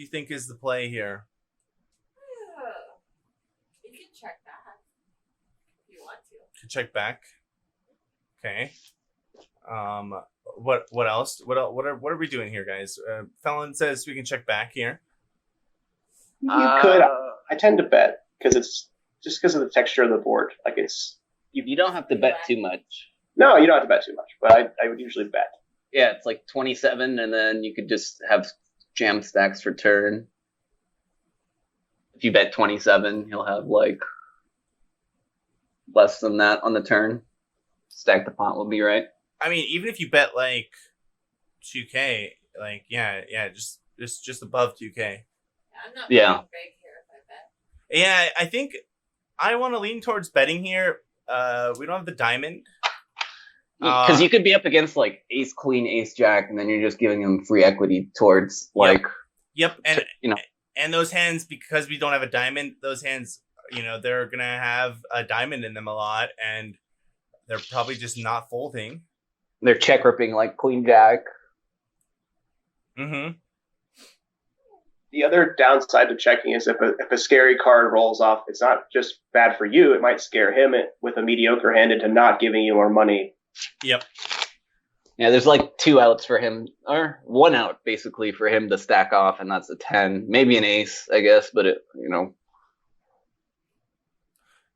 you think is the play here? You can check back if you want to. Can check back. Okay. What else? What are we doing here, guys? Fallon says we can check back here. You could. I tend to bet because it's just because of the texture of the board. Like you don't have to bet too much. No, you don't have to bet too much, but I would usually bet. Yeah, it's like 27, and then you could just have jam stacks for turn. If you bet 27, he'll have like less than that on the turn. Stack the pot will be right. I mean, even if you bet like 2K, Like just above 2K. I'm not Yeah. betting big here if I bet. Yeah, I think I want to lean towards betting here. We don't have the diamond. Because you could be up against like ace queen, ace jack, and then you're just giving them free equity towards like. Yep, and you know, and those hands, because we don't have a diamond, those hands, they're gonna have a diamond in them a lot, and they're probably just not folding. They're check ripping like queen jack. Mm-hmm. The other downside to checking is if a scary card rolls off, it's not just bad for you. It might scare him with a mediocre hand into not giving you more money. Yep. Yeah, there's like 2 outs for him, or 1 out basically for him to stack off, and that's a 10, maybe an ace, I guess. But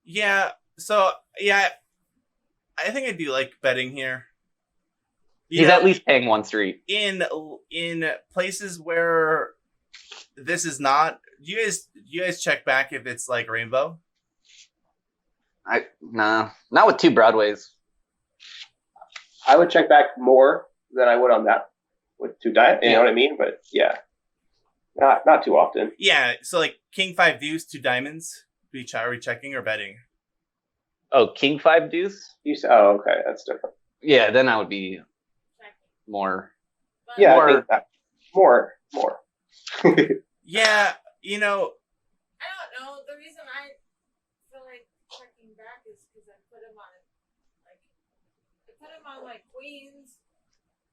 Yeah. So yeah, I think I do like betting here. He's at least paying 1 street in places where this is not. Do you guys check back if it's like rainbow? Nah, not with 2 Broadways. I would check back more than I would on that with 2 diamonds. You know what I mean? But yeah, not too often. Yeah. So like king 5 deuce, 2 diamonds. Are we checking or betting? Oh, king 5 deuce. Oh, okay, that's different. Yeah, then I would be more. Yeah, more. I think that more. Yeah, I don't know. The reason I feel like checking back is because I put him on like queens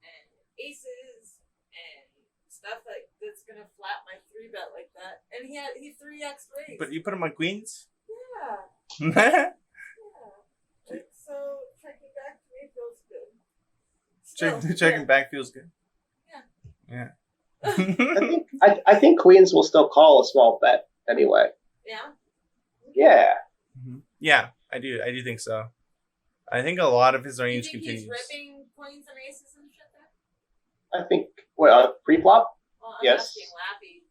and aces and stuff that's gonna flat my 3-bet like that. And he 3x raised. But you put him on queens? Yeah. Like, so checking back to me feels good. Checking back feels good. Yeah. I think queens will still call a small bet anyway. Yeah. Yeah. Mm-hmm. Yeah, I do think so. I think a lot of his range continues. He's ripping queens and aces and shit I there? think pre-flop? Well, I'm Yes. asking Lappy.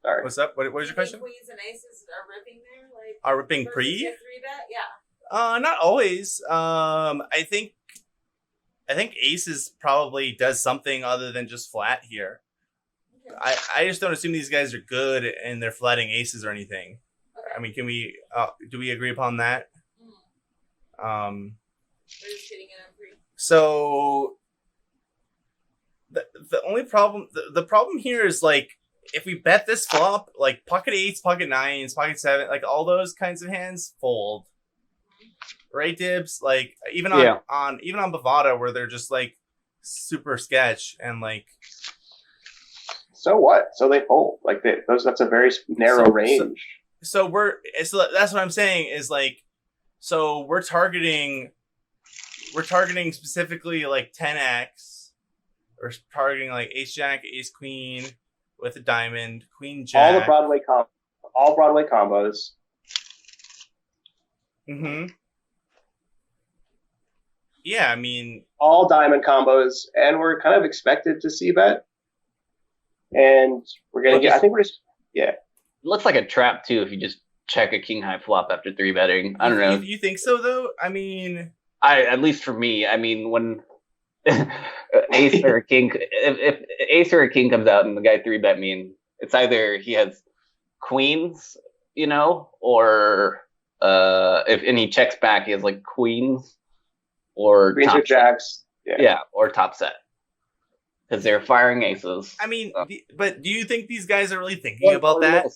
Sorry. What's up? What was your question? Queens and aces are ripping there? Like, Are ripping versus pre? your 3-bet? Yeah. Not always. I think aces probably does something other than just flat here. Okay. I just don't assume these guys are good and they're flatting aces or anything. Okay. I mean, can we? Do we agree upon that? They're just getting it on pre. So the only problem, the problem here is like if we bet this flop, like pocket 8s, pocket 9s, pocket 7, like all those kinds of hands fold. Right, Dibs? Like even on Bovada where they're just like super sketch and like. So what? So they fold. Like that's a very narrow range. So that's what I'm saying is like, so we're targeting specifically like 10x. We're targeting like ace jack, ace queen with a diamond, queen jack. All Broadway combos. Mm-hmm. Yeah, I mean all diamond combos, and we're kind of expected to see bet. And we're gonna get. I think we're just It looks like a trap too if you just check a king high flop after 3-betting. I don't know. You think so though? I mean, at least for me. I mean, when ace or a king, if ace or a king comes out and the guy 3-bet me, and it's either he has queens, or if he checks back, he has like queens or queens or jacks. Yeah, or top set. Because they're firing aces. I mean, but do you think these guys are really thinking about that?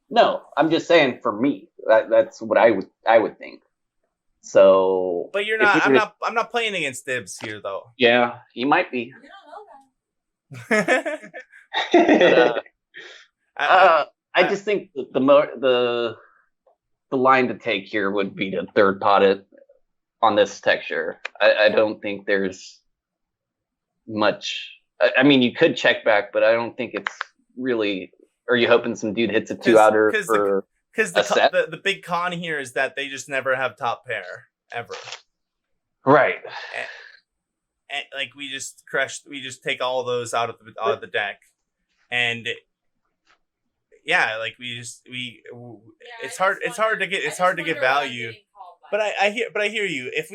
No, I'm just saying for me, that's what I would think. So, but you're not. I'm not playing against Dibs here, though. Yeah, he might be. You don't know that. I just think the line to take here would be to third pot it on this texture. I don't think there's much. I mean, you could check back, but I don't think it's really. Are you hoping some dude hits a 2-outer for because the big con here is that they just never have top pair ever. Right. And like we just take all those out of the deck, and like it's hard to get value. But I hear you. If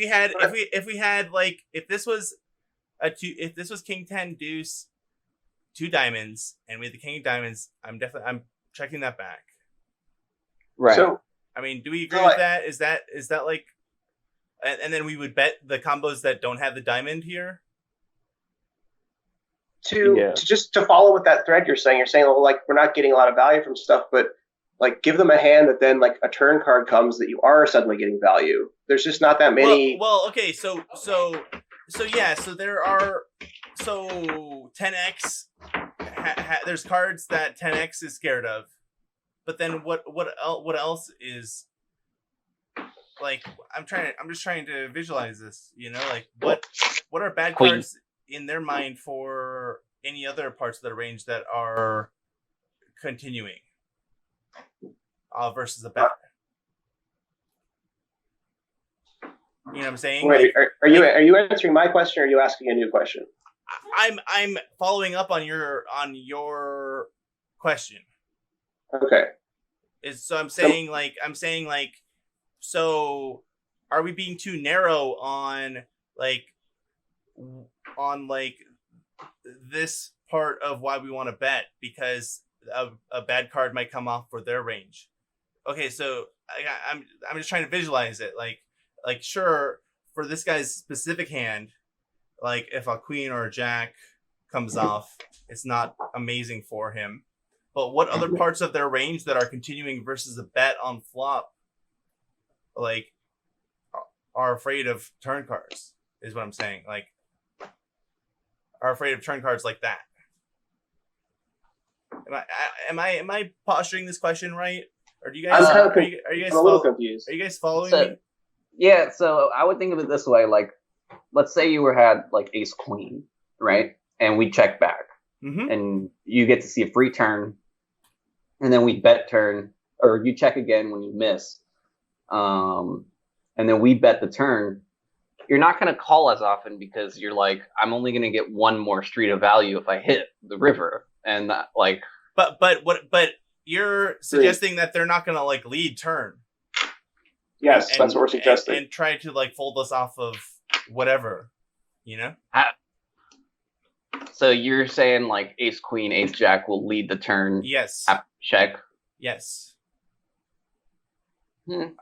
this was if this was King 10 deuce, 2 diamonds, and we had the King of diamonds, I'm checking that back. Right. So I mean, do we agree with that? Is that like, and then we would bet the combos that don't have the diamond here? to just to follow with that thread you're saying, well, like, we're not getting a lot of value from stuff, but like, give them a hand that then like a turn card comes that you are suddenly getting value. There's just not that many. Well, okay, so yeah, so there are 10x. There's cards that 10x is scared of, but then what else is like? I'm just trying to visualize this. Like what are bad cards in their mind for any other parts of the range that are continuing versus a bet. You know what I'm saying? Wait, are you answering my question, or are you asking a new question? I'm following up on your question. Okay. I'm saying so are we being too narrow on this part of why we want to bet because a bad card might come off for their range? Okay, so I'm just trying to visualize it. Like sure, for this guy's specific hand, like if a queen or a jack comes off, it's not amazing for him. But what other parts of their range that are continuing versus a bet on flop, like, are afraid of turn cards? Is what I'm saying. Like, are afraid of turn cards like that. Am I posturing this question right? Or do you guys? Are you guys? I'm a little confused. Are you guys following me? Yeah. So I would think of it this way: like, let's say you had like ace queen, right? And we check back, and you get to see a free turn, and then we bet turn, or you check again when you miss, and then we bet the turn. You're not going to call as often because you're like, I'm only going to get one more street of value if I hit the river, and like. But you're suggesting that they're not going to like lead turn. Yes, that's what we're suggesting. And try to like fold us off of whatever, So you're saying like ace queen, ace jack will lead the turn? Yes. Check. Yes.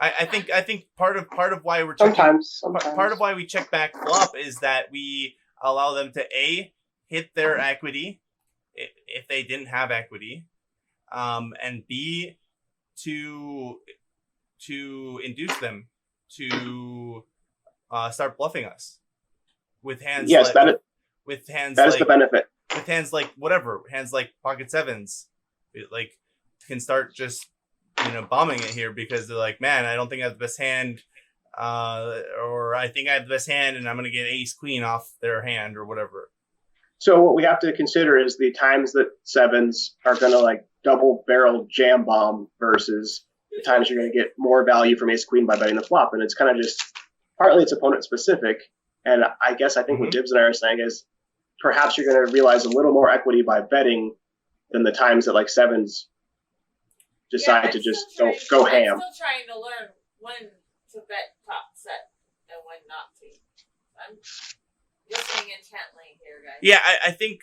I think part of why we're checking, sometimes part of why we check back flop is that we allow them to hit their equity if they didn't have equity, and B, to induce them to start bluffing us with hands. Yes, that is the benefit. With hands like whatever, hands like pocket sevens, like can start just bombing it here because they're like, man, I don't think I have the best hand, or I think I have the best hand, and I'm gonna get ace queen off their hand or whatever. So what we have to consider is the times that sevens are gonna like double barrel jam bomb versus the times you're gonna get more value from ace queen by betting the flop, and it's kind of just partly it's opponent specific, and I think what Dibs and I are saying is perhaps you're gonna realize a little more equity by betting than the times that like sevens decide to just go ham. I'm still trying to learn when to bet top set and when not to. I'm listening intently here, guys. Yeah, I think,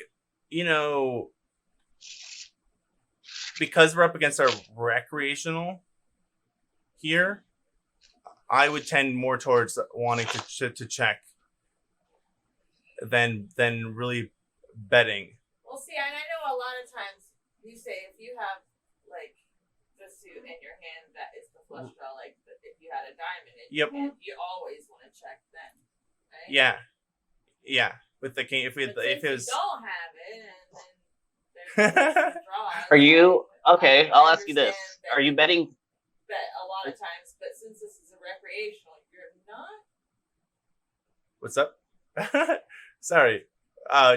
because we're up against our recreational here, I would tend more towards wanting to check than really betting. Well, see, and I know a lot of times you say if you have like the suit in your hand that is the flush draw, like if you had a diamond in your hand, you always want to check then, right? Yeah. With the king, if it was, don't have it, and then there's draw. Are you okay? I'll ask you this: are you betting? Bet a lot of times, but since this is a recreational, you're not. What's up? Sorry,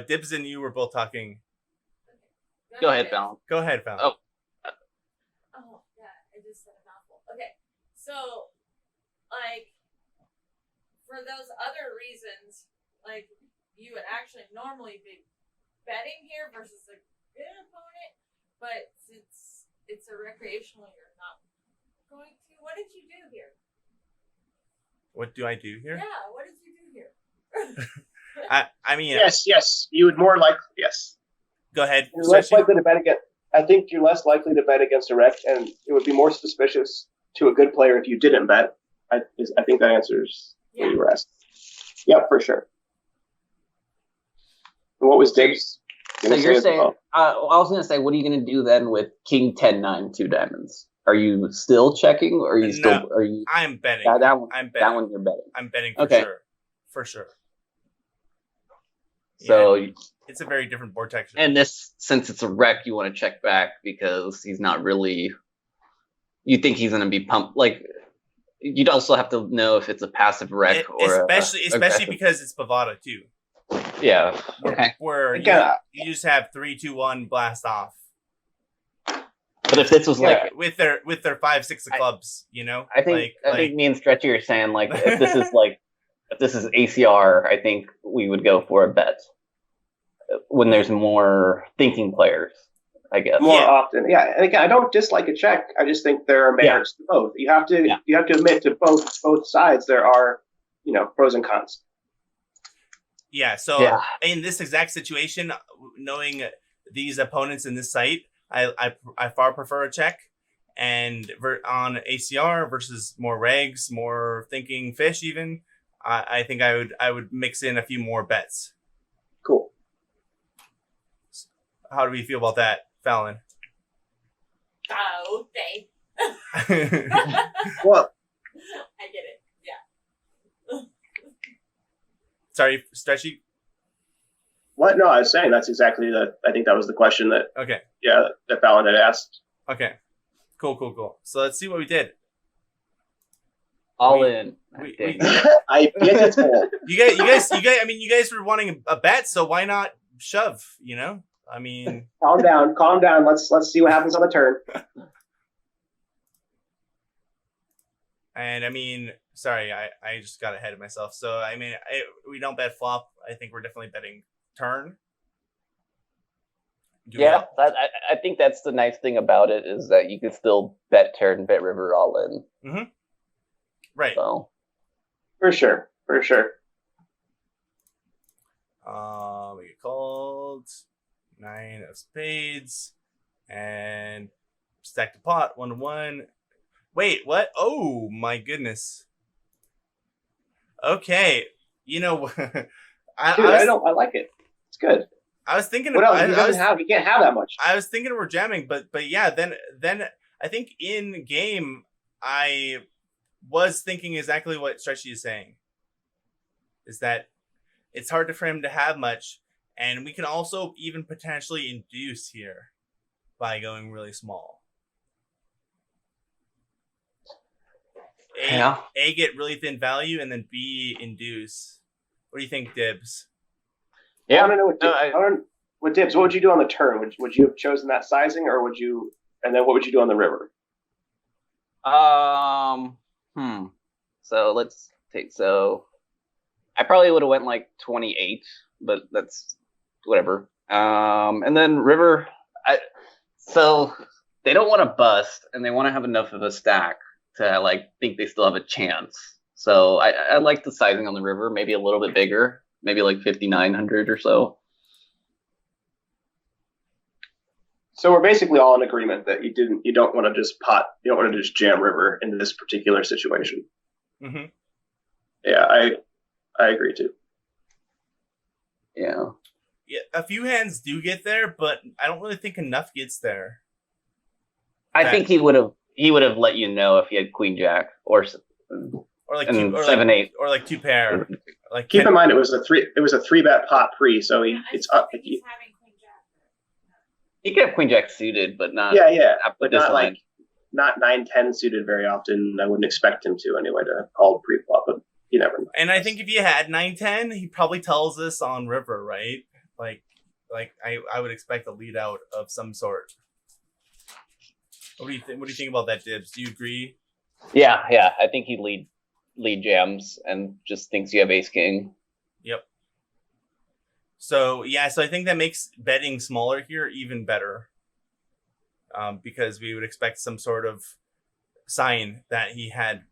Dibs and you were both talking. Go ahead, Fallon. Go ahead, Fallon. Oh, yeah, I just said a mouthful. Okay, so like for those other reasons, like you would actually normally be betting here versus a good opponent, but since it's a recreational, you're not going to. What did you do here? What do I do here? Yeah, what did you do here? I mean, Yes. You would more likely, yes. Go ahead. You're less likely to bet against. I think you're less likely to bet against a rec, and it would be more suspicious to a good player if you didn't bet. I think that answers what you were asking. Yep, for sure. And what was Diggs? So you're saying, I was going to say, what are you going to do then with King 10-9 2 diamonds? Are you still checking, or are you still? Are you? I'm betting. That one. I'm betting. That one you're betting. I'm betting for sure. So yeah, it's a very different board texture. And this, since it's a wreck, you want to check back because he's not really. You think he's going to be pumped? Like, you'd also have to know if it's a passive wreck or especially because it's Bovada too. Yeah. Okay. Where you just have 3-2-1 blast off. But if this was like with their 5-6 of clubs, you know, I think me and Stretchy are saying like if this is ACR, I think we would go for a bet when there's more thinking players. I guess more often, yeah. And again, I don't dislike a check. I just think there are merits to both. You have to admit to both sides there are pros and cons. Yeah. So in this exact situation, knowing these opponents in this site, I far prefer a check, and on ACR versus more regs, more thinking fish. Even I think I would mix in a few more bets. Cool. How do we feel about that, Fallon? Okay. Well, I get it. Yeah. Sorry, Stretchy. What? No, I was saying that's exactly that. I think that was the question that. Okay. Yeah, that Fallon had asked. Okay. Cool. So let's see what we did. All in. I get it all. You guys. I mean, you guys were wanting a bet, so why not shove? You know. I mean, calm down. Let's see what happens on the turn. And I mean, sorry, I just got ahead of myself. So I mean, we don't bet flop. I think we're definitely betting turn. I think that's the nice thing about it is that you can still bet turn, bet river all in. Mm-hmm. Right. So for sure. We get called. 9 of spades and stack the pot 1-1. Wait, what? Oh my goodness. Okay, I like it. It's good. I was thinking. What else? You can't have that much. I was thinking we're jamming, but yeah. Then I think in game I was thinking exactly what Stretchy is saying. Is that it's hard for him to have much. And we can also even potentially induce here by going really small. A, get really thin value, and then B, induce. What do you think, Dibs? Yeah, I don't know what Dibs. What would you do on the turn? Would you have chosen that sizing, or would you? And then what would you do on the river? So let's take. So I probably would have went like 28, but that's. Whatever. And then river. So they don't want to bust, and they want to have enough of a stack to think they still have a chance. So I like the sizing on the river, maybe a little bit bigger, maybe like 5,900 or so. So we're basically all in agreement that you don't want to just jam river in this particular situation. Mm-hmm. Yeah, I agree too. Yeah. Yeah, a few hands do get there, but I don't really think enough gets there. I think he would have let you know if he had queen jack or like 7-8 or like 2 pair. Like keep in mind it was a 3-bet pot pre, so it's up. He's having queen jack. He could have queen jack suited, but not. Yeah, but not 9-10 suited very often. I wouldn't expect him to anyway to call pre-flop, but you never know. And I think if you had 9-10, he probably tells us on river, right? Like I would expect a lead out of some sort. What do you think? What do you think about that, Dibs? Do you agree? Yeah. I think he lead jams and just thinks you have ace king. Yep. So I think that makes betting smaller here even better, because we would expect some sort of sign that he had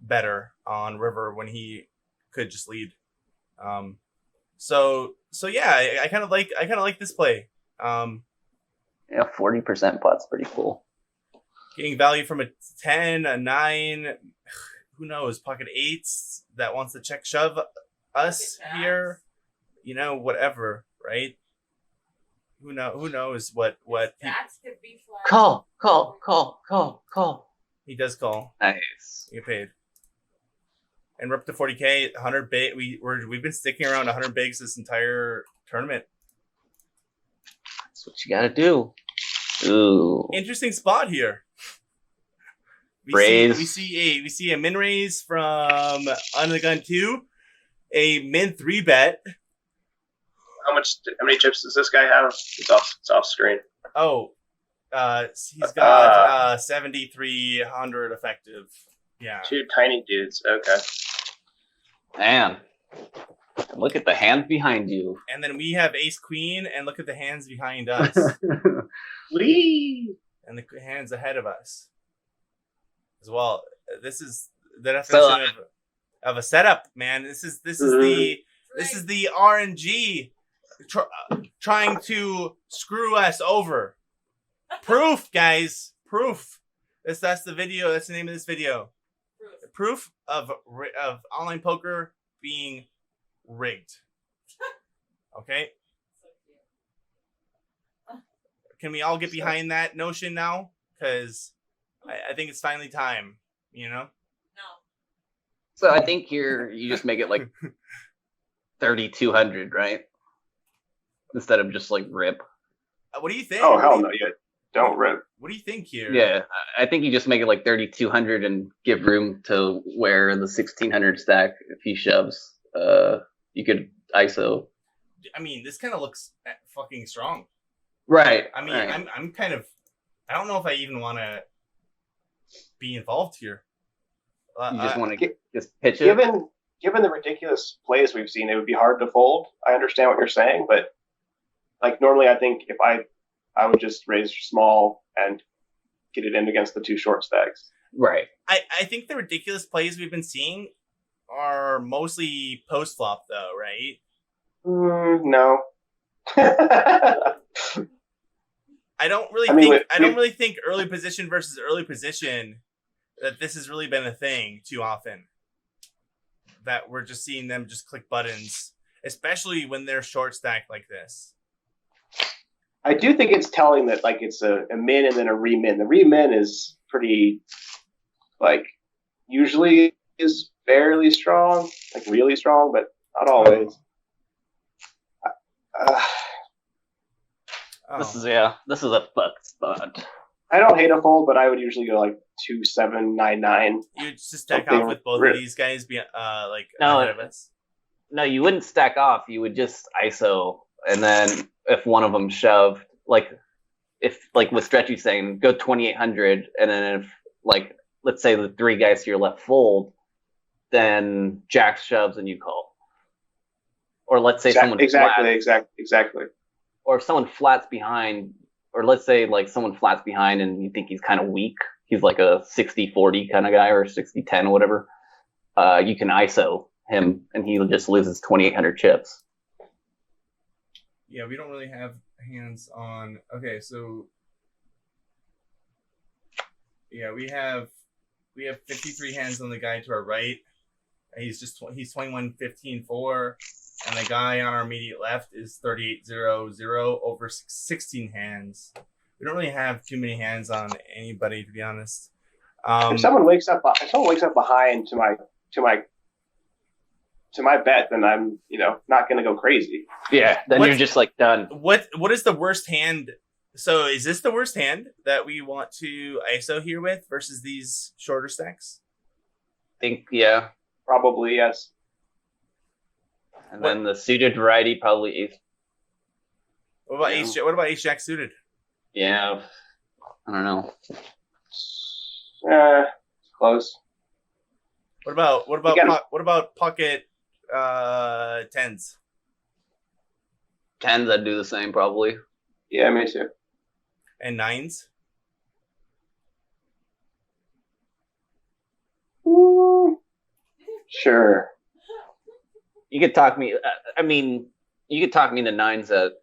better on river when he could just lead. So yeah, I kind of like this play. Yeah, 40% pot's pretty cool. Getting value from a 10, a 9, who knows, pocket 8s that wants to check shove us here, whatever, right? Who knows what Bats could be flat. Call. He does call. Nice. You get paid. And we're up to 40K, 100 big. We've been sticking around 100 bigs this entire tournament. That's what you gotta do. Ooh. Interesting spot here. Raise. We see a min raise from Under the Gun 2, a min 3 bet. How many chips does this guy have? It's off screen. Oh, he's got 7,300 effective. Yeah. 2 tiny dudes. Okay. Man. Look at the hands behind you. And then we have Ace Queen, and look at the hands behind us. Whee! And the hands ahead of us as well. This is the definition of a setup, man. This is the RNG trying to screw us over. Proof, guys. Proof. That's the video. That's the name of this video. Proof of online poker being rigged. Okay. Can we all get behind that notion now? Because I think it's finally time. No. So I think here you just make it like 3,200, right? Instead of just like rip. What do you think? Oh, hell no. Yeah. Don't rip. What do you think here? Yeah, I think you just make it like 3,200 and give room to where the 1,600 stack, if he shoves, you could ISO. I mean, this kind of looks fucking strong. Right. I mean, right. I'm kind of, I don't know if I even want to be involved here. You just want to just pitch it? Given the ridiculous plays we've seen, it would be hard to fold. I understand what you're saying, but like normally I think if I would just raise small and get it in against the 2 short stacks. Right. I think the ridiculous plays we've been seeing are mostly post flop, though, right? No. I don't really think early position versus early position that this has really been a thing too often. That we're just seeing them just click buttons, especially when they're short stacked like this. I do think it's telling that like it's a min and then a remin. The remin is pretty, like, usually is fairly strong, like really strong, but not always. This is a fuck spot. I don't hate a fold, but I would usually go like 2-7-9-9. You just stack off with both of these guys, ahead of us. No, you wouldn't stack off. You would just ISO, and then if one of them shoved, like what Stretchy's saying, go 2,800, and then if like let's say the 3 guys to your left fold, then Jack shoves and you call. Or let's say someone exactly. Or if someone flats behind, or let's say like someone flats behind and you think he's kind of weak, he's like a 60-40 kind of guy or 60-10 or whatever, you can ISO him and he just loses 2,800 chips. Yeah, we don't really have hands on. Okay, so yeah, we have 53 hands on the guy to our right. He's 21-15-4. And the guy on our immediate left is 38-0-0 over 16 hands. We don't really have too many hands on anybody, to be honest. If someone wakes up behind to my bet, then I'm not going to go crazy. Yeah, then you're just like done. What is the worst hand? So is this the worst hand that we want to ISO here with versus these shorter stacks? I think yeah, probably yes. And then the suited variety probably ace. What about ace? What about ace jack suited? Yeah, I don't know. Close. What about pocket tens? Tens, I'd do the same probably. Yeah, me too. And nines? Sure. You could talk me. I mean, you could talk me into nines at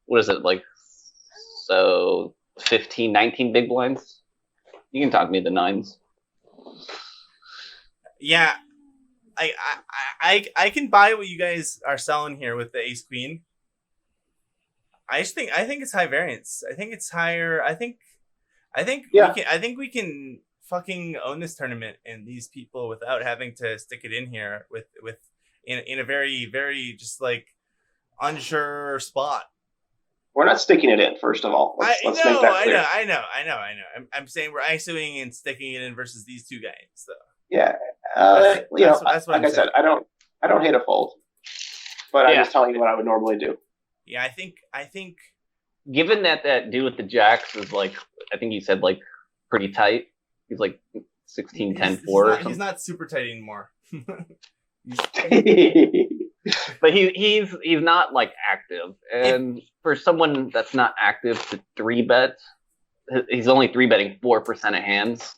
what is it like? So 15, 19 big blinds. You can talk me into nines. Yeah, I can buy what you guys are selling here with the ace queen. I think it's high variance. I think it's higher. I think we can fucking own this tournament and these people without having to stick it in here with in a very, very just like unsure spot. We're not sticking it in, first of all. Let's make that clear. I know. I'm saying we're ISOing and sticking it in versus these two guys, though. Yeah, that's what like I said, I don't hate a fold, but I'm just telling you what I would normally do. Yeah, I think. Given that dude with the jacks is like, I think you said like pretty tight. He's like 16, 10, 4 or something. He's not super tight anymore. But he's not like active, and for someone that's not active to 3-bet, he's only 3-betting 4% of hands.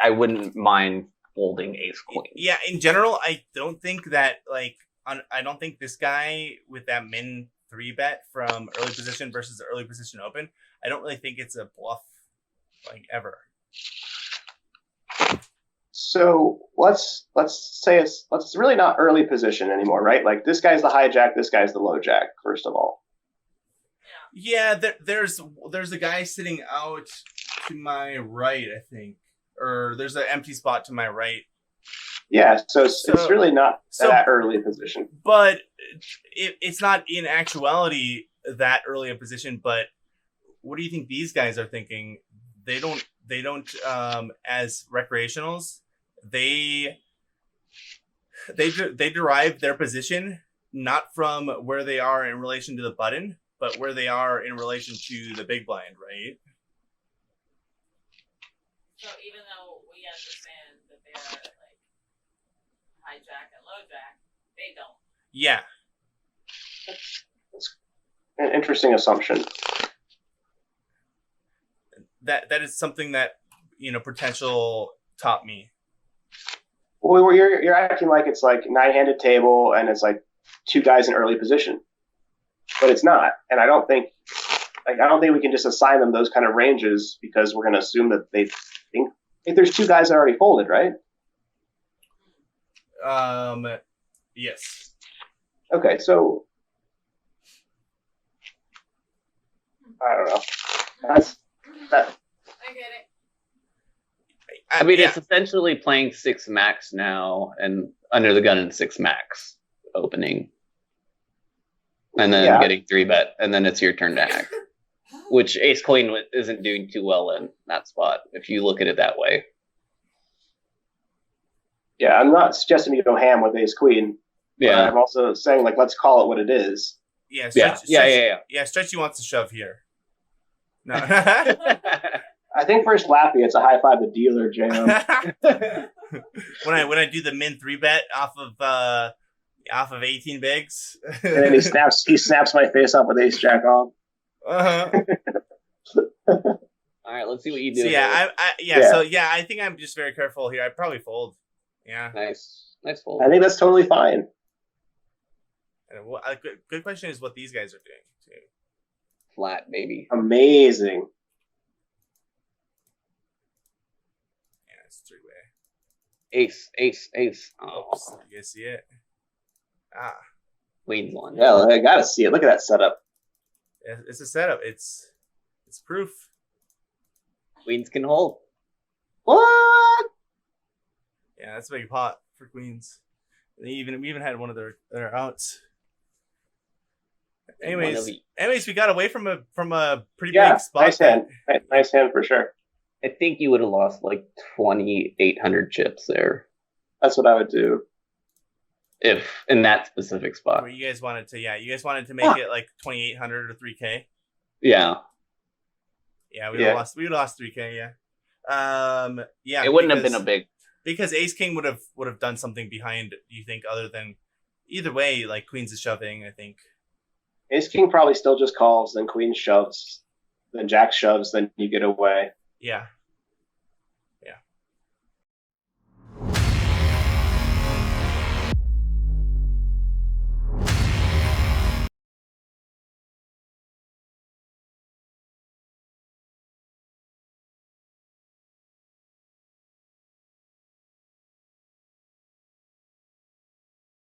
I wouldn't mind folding ace queen. Yeah, in general, I don't think that I don't think this guy with that min 3-bet from early position versus early position open, I don't really think it's a bluff ever. So let's say it's really not early position anymore, right? Like this guy's the high jack, this guy's the low jack, first of all. Yeah, there's a guy sitting out to my right, I think, or there's an empty spot to my right. Yeah, so it's really not that early position. But it's not in actuality that early a position. But what do you think these guys are thinking? They don't as recreationals. They derive their position not from where they are in relation to the button, but where they are in relation to the big blind, right? So even though we understand that they are like high jack and low jack, they don't. Yeah. That's an interesting assumption. That is something that potential taught me. Well, you're acting like it's like 9-handed table and it's like two guys in early position, but it's not. And I don't think we can just assign them those kind of ranges because we're going to assume that they think there's two guys that already folded, right? Yes. Okay, so I don't know. I get it. I mean, it's essentially playing 6 max now and under the gun in 6 max opening. And then getting 3-bet, and then it's your turn to hack. Which ace queen isn't doing too well in that spot, if you look at it that way. Yeah, I'm not suggesting you go ham with ace queen. Yeah. I'm also saying, let's call it what it is. Yeah, Stretchy wants to shove here. No. I think first Lappy, it's a high five the dealer jam. when I do the min 3-bet off of 18 bigs, and then he snaps my face up with ace jack off. All right, let's see what you do. So I think I'm just very careful here. I'd probably fold. Yeah. Nice fold. I think that's totally fine. And a good question is what these guys are doing too. Flat, baby. Amazing. Yeah, it's 3-way. Ace. Oh, you guys see it? Queen's one. Yeah, I gotta see it. Look at that setup. It's a setup. It's proof. Queens can hold. What? Yeah, that's a big pot for queens. We even had one of their outs. Anyways, we got away from a pretty big spot. Nice hand. Nice hand for sure. I think you would have lost 2,800 chips there. That's what I would do. If in that specific spot. Where you guys wanted to make it 2,800 or 3K. Yeah. Yeah, we would have lost 3K. Yeah. It wouldn't have been a big. Because Ace King would have done something behind. Do you think other than either way, Queens is shoving? I think Ace King probably still just calls, then Queen shoves, then Jack shoves, then you get away. Yeah.